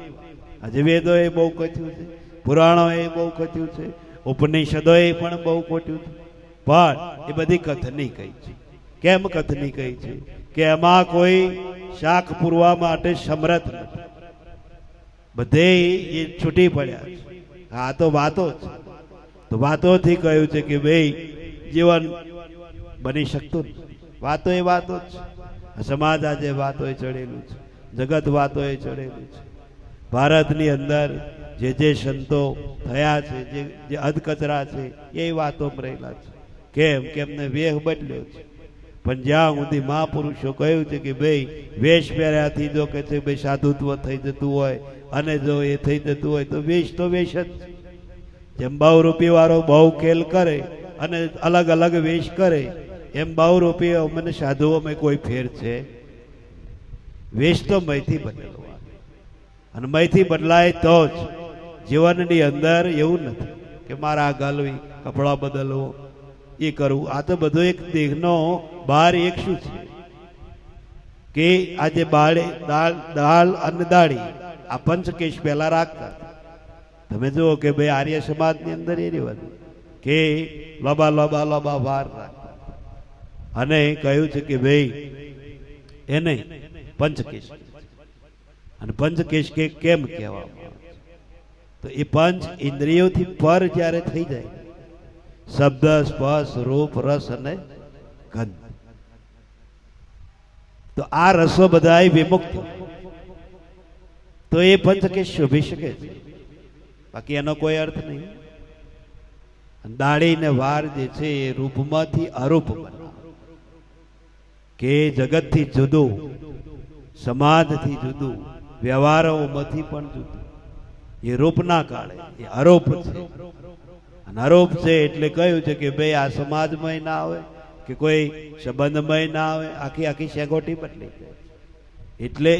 આજે વેદોએ બહુ કથ્યું છે, પુરાણોએ બહુ કથ્યું છે, ઉપનિષદોએ પણ બહુ કોટ્યું છે, પણ એ બધી કથની કહી છે. કેમ કથની કહી છે? કે એમાં કોઈ શાક પૂરવા માટે સમર્થ નથી, બધે એ છૂટી પડ્યા છે. આ તો વાતો છે. તો વાતોથી કહ્યું છે કે ભાઈ જીવન બની શકતું નથી. વાતો એ વાતો જ છે. સમાજ આજે વાતોએ ચડેલું છે, જગત વાતોએ ચડેલું છે. ભારતની અંદર જે સંતો થયા છે, જે અધકચરા છે, એ વાતો રહેલા છે. કેમ કે એમને વેહ બદલ્યો છે. પણ જ્યાં સુધી મહાપુરુષો કહ્યું છે કે ભાઈ વેશ પહેર્યાથી જો કે છે ભાઈ સાધુત્વ થઈ જતું હોય અને જો એ થઈ જતું હોય તો વેશ જ છે. જેમ બહુરૂપી વાળો બહુ ખેલ કરે અને અલગ અલગ વેશ કરે એમ બહુરૂપી મને સાધુઓમાં કોઈ ફેર છે? વેશ તો મયથી બદલવો અને મયથી બદલાય તો જ જીવનની અંદર એવું નથી કે મારા ગાલવી કપડાં બદલવો એ કરવું. આ તો બધું એક દેહનો બહાર એક શું છે કે આજે દાળ અને દાળી આ પંચકેશ પહેલા રાખતા. તમે જુઓ કે ભાઈ આર્ય સમાજની અંદર એ રહેવાનું કે લોબા વાર રાખતા અને કહ્યું છે કે ભાઈ એને પંચકેશ અને પંચકેશ કે કેમ કહેવામાં તો એ પંચ ઇન્દ્રિયોથી પર જ્યારે થઈ જાય શબ્દ સ્પર્શ રૂપ રસ અને ગંધ તો આ રસો બધા વિમુક્ત તો એ પંચકેશ શોભી શકે છે. બાકી એનો કોઈ અર્થ નહીં. દાઢી ને વાર જે છે એ રૂપમાંથી અરૂપ કે જગતથી જુદું, સમાજથી જુદું, વ્યવહારોમાંથી પણ જુદું. એ રૂપના કાળે એ અરૂપ છે. અને અરૂપ છે એટલે કહ્યું છે કે ભાઈ આ સમાજમય ના આવે કે કોઈ સંબંધમય ના આવે, આખી શેગોટી બદલી જાય. એટલે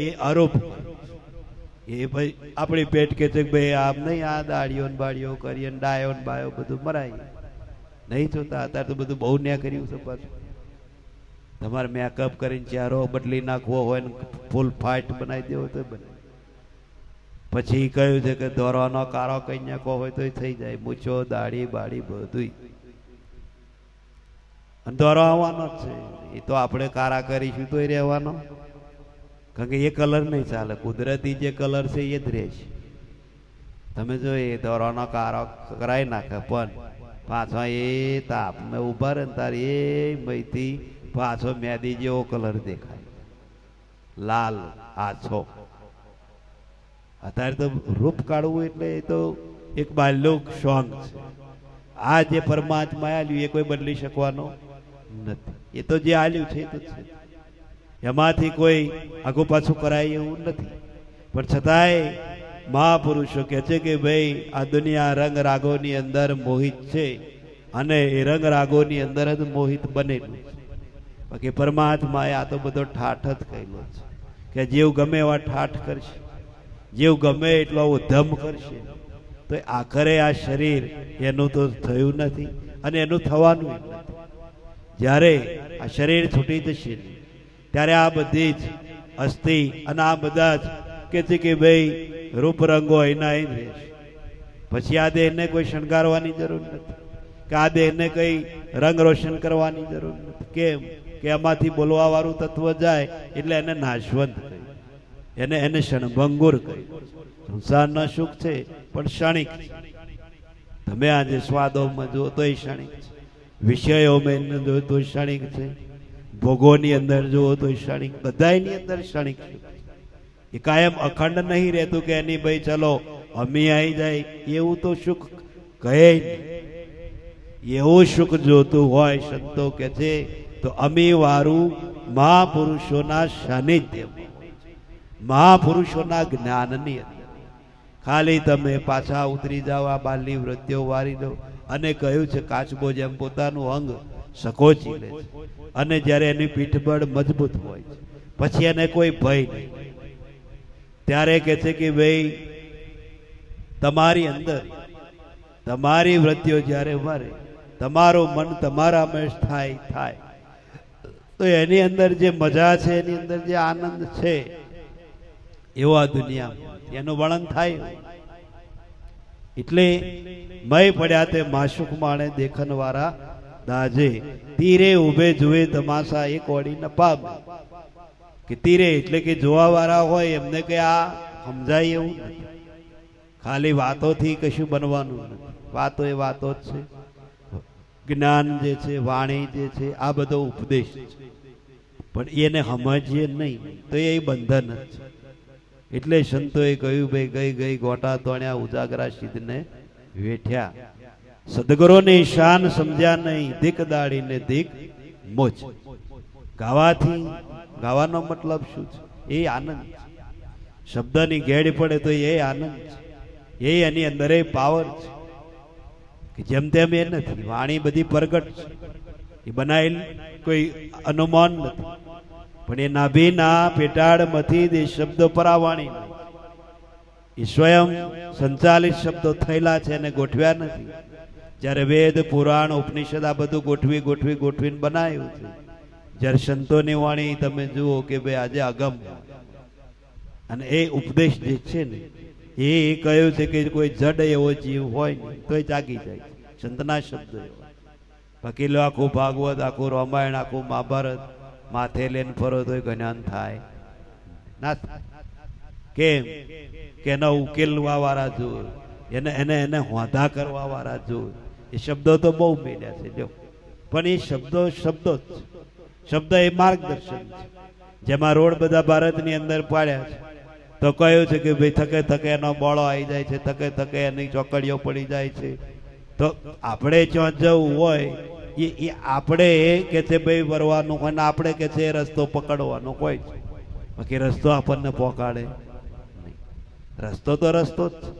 એ અરૂપ એ ભાઈ આપણી પેટ કે છે કે ભાઈ આમ નહીં આ દાડીઓ ને બાડીઓ કરીએ ડાયો ને બાયો બધું મરાય નહીં જોતા. અત્યારે તો બધું બહુ ન્યા કર્યું છે. પાછું તમારે મેકઅપ કરીને ચહેરો બદલી નાખવો હોય ને ફૂલ ફાઇટ બનાવી દેવો તો બને. પછી કહ્યું છે કે દોરવાનો કારો કઈ નાખવો હોય તો થઈ જાય. મૂછો દાઢી બાડી બધું દોરો આવવાનો જ છે. એ તો આપણે કારા કરીશું તો રહેવાનો, કારણ કે એ કલર નહીં ચાલે. કુદરતી જે કલર છે એ જ રહેશે. તમે જો એ દોરાનો કારો કરાવી નાખે પણ પાછો એ તાપ ને ઉભા રહે ને તારે એ મહીથી પાછો મેદી જેવો કલર દેખાય, લાલ આછો. અત્યારે તો રૂપ કાઢવું એટલે એ તો એક બાલ્યો સોંગ છે. આ જે પરમાત્મા આલ્યું એ કોઈ બદલી શકવાનો નથી. એ તો જે આલ્યું છે એ તો છે, એમાંથી કોઈ આગુ પાછું કરાય એવું નથી. પણ છતાંય મહાપુરુષો કહે છે કે ભાઈ આ દુનિયા રંગ રાગોની અંદર મોહિત છે અને એ રંગ રાગોની અંદર જ મોહિત બનેલું છે. બાકી પરમાત્માએ આ તો બધો ઠાઠ જ કહેલો છે કે જેવું ગમે એવા ઠાઠ કરશે, જેવું ગમે એટલો ઉધમ કરશે તો આખરે આ શરીર એનું તો થયું નથી અને એનું થવાનું નથી. જ્યારે આ શરીર છૂટી જશે ત્યારે આ બધી જ અસ્થિ અને આ બધા જ કે છે કે ભાઈ રૂપ રંગો એના એ રહેશે. પછી આ દેહને કોઈ શણગારવાની જરૂર નથી કે આ દેહને કઈ રંગ રોશન કરવાની જરૂર નથી. કેમ કે એમાંથી બોલવા વાળું તત્વ જાય એટલે એને નાશવંત કહ્યું, એને ક્ષણભંગુર કહ્યું. સંસારના સુખ છે પણ ક્ષણિક છે. તમે આજે સ્વાદોમાં જુઓ તો ક્ષણિક છે, વિષયોમાં જુઓ તો ક્ષણિક છે, ભોગોની અંદર જુઓ તો ક્ષણિક, બધાની અંદર ક્ષણિક છે. એ કાયમ અખંડ નહીં રહેતું કે એની ભાઈ ચલો અમી આવી જાય એવું તો સુખ કહે નહીં. એવું સુખ જોતું હોય સંતો કે છે તો અમી વાળું મહાપુરુષોના સાનિધ્યમાં, મહાપુરુષોના જ્ઞાનની અંદર. ખાલી તમે પાછા ઉતરી જાઓ, આ બાલની વૃત્તિઓ વારી દો. અને કહ્યું છે કાચબો જેમ પોતાનું અંગ સકોચી લે છે અને જ્યારે એની પીઠબળ મજબૂત હોય છે પછી એને કોઈ ભય નહીં. ત્યારે કહે છે કે ભાઈ તમારી અંદર તમારી વૃત્તિઓ જ્યારે વરે, તમારું મન તમારામાં થાય તો એની અંદર જે મજા છે, એની અંદર જે આનંદ છે એવો આ દુનિયામાં એનું વર્ણન થાય. એટલે મય પડ્યા તે માશુક માણે દેખન વાળા દાજે, તીરે ઉભે જુએ તમાશા એક ઓડી ન પામે. કે તીરે એટલે કે જોવા વાળા હોય એમને કે આ સમજાય એવું નથી. ખાલી વાતોથી કશું બનવાનું નથી. વાતો એ વાતો જ છે. જ્ઞાન જે છે, વાણી જે છે, આ બધો ઉપદેશ છે. પણ એને સમજીએ નહીં તો એ બંધન જ છે. એટલે સંતોએ કહ્યું ભાઈ ગઈ ગઈ ગોટા તોણ્યા ઉજાગરા સિદ્ધને વેઠ્યા. સદગુરુની શાન સમજ્યા નહીં, દીક દાડીને દીક મોજ. ગાવાથી ગાવાનો મતલબ શું છે? એ આનંદ છે. શબ્દની ઘેડ પડે તો એ આનંદ છે, એ એની અંદર એ પાવર છે કે જેમ તેમ એ નથી. વાણી બધી પ્રગટ છે, એ બનાવેલ કોઈ અનુમાન નથી, પણ એ નાભીના પેટાળમાંથી જ એ શબ્દો પરાવાણી એ સ્વયં સંચાલિત શબ્દો થયેલા છે અને ગોઠવ્યા નથી. જ્યારે વેદ પુરાણ ઉપનિષદ આ બધું ગોઠવી ગોઠવી ગોઠવીને બનાવ્યું છે. જ્યારે સંતોની વાણી તમે જુઓ કે ભાઈ આજે અગમ અને એ ઉપદેશ જે છે ને એ કહ્યું છે કે કોઈ જડ એવો જીવ હોય ને તો એ જાગી જાય. સંતના શબ્દ એવા. બાકી લો આખું ભાગવત, આખું રામાયણ, આખું મહાભારત માથે લઈને ફરો તો જ્ઞાન થાય ના. કેમ કે એનો ઉકેલવા વાળા જોવે, એને એને એને હોધા કરવા વાળા જોવે. એ શબ્દો તો બહુ મેળ્યા છે જો, પણ એ શબ્દો શબ્દો જ છે. શબ્દ એ માર્ગદર્શન છે. જેમાં રોડ બધા ભારતની અંદર પાડ્યા છે તો કહ્યું છે કે ભાઈ થકે થકે એનો બોળો આવી જાય છે, થકે થકે એની ચોકડીઓ પડી જાય છે. તો આપણે ત્યાં જવું હોય એ આપણે કે છે ભાઈ વરવાનું હોય ને આપણે કે છે રસ્તો પકડવાનો હોય છે. બાકી રસ્તો આપણને પહોંચાડે નહીં. રસ્તો તો રસ્તો જ છે.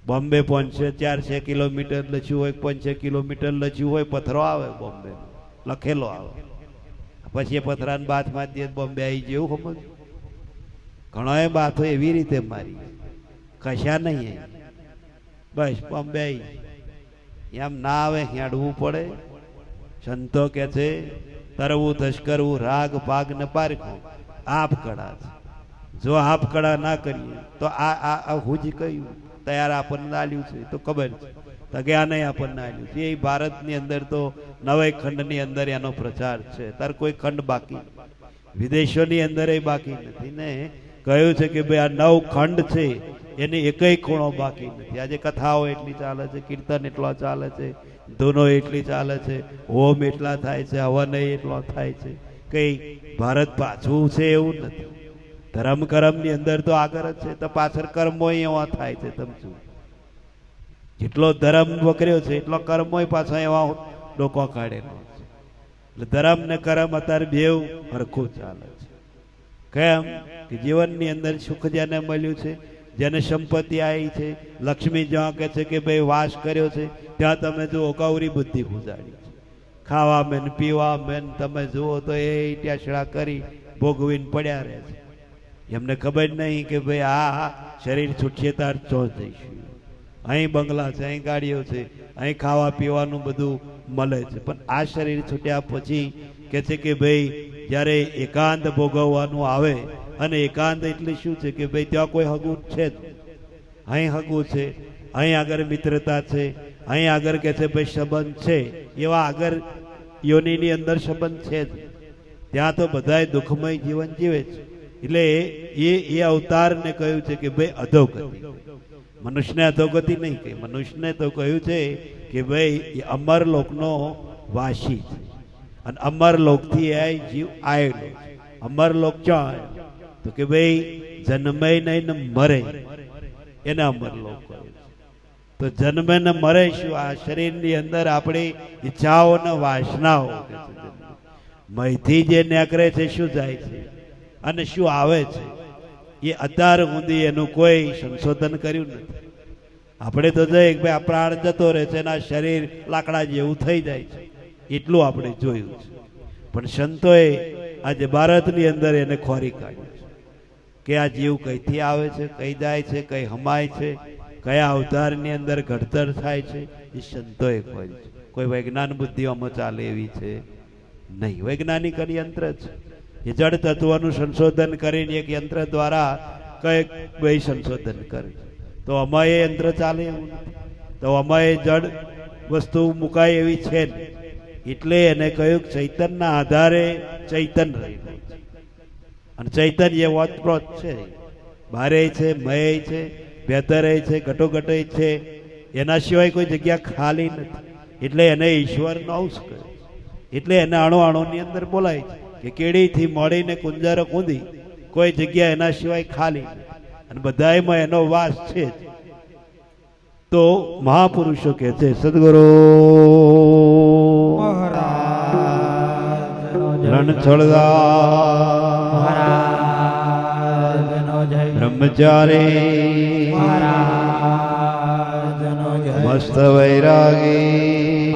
બોમ્બે 400 કિલોમીટર લખ્યું હોય, 500 કિલોમીટર લખ્યું હોય, પથરો આવે બોમ્બે લખેલો આવે, પછી એ પથરાને બાથ મારી બોમ્બે આવી જેવું સમજ. ઘણો એ બાથો એવી રીતે મારી કશા નહીં, બસ બોમ્બે આવી એમ ના આવે, હેડવું પડે. સંતો કે છે તરવું તસ્કરવું રાગ પાગ ને પારખું આપ કળા છે. જો આપ કળા ના કરીએ તો આ હું જ કહ્યું તૈયાર આપણને આલ્યું છે તો ખબર છે તો કે આ નહીં આપણને આલ્યું છે. એ ભારતની અંદર તો 9 ખંડની અંદર એનો પ્રચાર છે. તાર કોઈ ખંડ બાકી, વિદેશોની અંદર એ બાકી નથી ને. કહ્યું છે કે ભાઈ આ 9 ખંડ છે એની એકય ખૂણો બાકી નથી. આજે કથાઓ એટલી ચાલે છે, કીર્તન એટલો ચાલે છે, ધૂનો એટલી ચાલે છે, હોમ એટલા થાય છે, હવન એટલો થાય છે. કઈ ભારત પાછું છે એવું નથી. ધર્મ કર્મ ની અંદર તો આગળ જ છે, તો પાછળ કર્મો એવા થાય છે. તમે શું જેટલો ધર્મ વકર્યો છે એટલો કર્મો પાછા એવા ડોકો કાઢેલો છે. એટલે ધર્મ ને કર્મ અત્યારે બેવ હરખું ચાલે છે. કેમ કે જીવનની અંદર સુખ જેને મળ્યું છે, જેને સંપત્તિ આવી છે, લક્ષ્મી જ્યાં કે છે કે ભાઈ વાસ કર્યો છે, ત્યાં તમે જુઓ કૌરી બુદ્ધિ ગુજારી છે. ખાવા મેન પીવા મેન તમે જુઓ તો એ ટેસડા કરી ભોગવીને પડ્યા રહે છે. એમને ખબર નહીં કે ભાઈ આ શરીર છૂટશે તાર ચો જઈશું. અહીં બંગલા છે, અહીં ગાડીઓ છે, અહીં ખાવા પીવાનું બધું મળે છે, પણ આ શરીર છૂટ્યા પછી કે છે કે ભાઈ જ્યારે એકાંત ભોગવવાનું આવે, અને એકાંત એટલે શું છે કે ભાઈ ત્યાં કોઈ હગું છે જ. અહીં હગું છે, અહીં આગળ મિત્રતા છે, અહીં આગળ કે છે ભાઈ સંબંધ છે, એવા આગળ યોનિની અંદર સંબંધ છે જ. ત્યાં તો બધાય દુઃખમય જીવન જીવે છે. એટલે એ અવતારને કહ્યું છે કે ભાઈ અધોગતિ. મનુષ્યને અધોગતિ નહીં કહી, મનુષ્યને તો કહ્યું છે કે ભાઈ એ અમરલોકનો વાસી છે. અને અમરલોકથી એ જીવ આવેલો છે. અમરલોક ક્યાં આવ્યો તો કે ભાઈ જન્મે નહીં ને મરે એને અમરલોક કહ્યું છે. તો જન્મે ને મરે શું? આ શરીરની અંદર આપણી ઈચ્છાઓ ને વાસનાઓ મયથી જે નીકળે છે શું જાય છે અને શું આવે છે, એ અત્યાર સુધી એનું કોઈ સંશોધન કર્યું નથી. આપણે તો જઈએ ભાઈ આ પ્રાણ જતો રહે છે, એના શરીર લાકડા જેવું થઈ જાય છે, એટલું આપણે જોયું છે. પણ સંતોએ આજે ભારતની અંદર એને ખોરી કાઢ્યું છે કે આ જીવ કઈથી આવે છે, કઈ જાય છે, કઈ હમાય છે, કયા અવતારની અંદર ઘડતર થાય છે, એ સંતોએ ખોરી છે. કોઈ વૈજ્ઞાન બુદ્ધિઓમાં ચાલે એવી છે નહીં. વૈજ્ઞાનિક યંત્ર છે. એ જડ તત્વનું સંશોધન કરીને એક યંત્ર દ્વારા કઈક ભાઈ સંશોધન કરે તો અમાય યંત્ર ચાલે એવું નથી. તો અમાય જડ વસ્તુ મુકાય એવી છે ને. એટલે એને કહ્યું ચૈતનના આધારે ચૈતન રહેલું છે. અને ચૈતન્ય વોતપ્રોત છે, બારે છે, મય છે, બેતરે છે, ઘટોઘટે છે, એના સિવાય કોઈ જગ્યા ખાલી નથી. એટલે એને ઈશ્વરનો અંશ કહ્યો. એટલે એને અણુ અણુની અંદર બોલાય છે કે કેડીથી મળીને કુંજારો કુંદી કોઈ જગ્યા એના સિવાય ખાલી અને બધાયમાં એનો વાસ છે જ. તો મહાપુરુષો કહે છે સદગુરુ રણછોડદાસ બ્રહ્મચારી મસ્ત વૈરાગી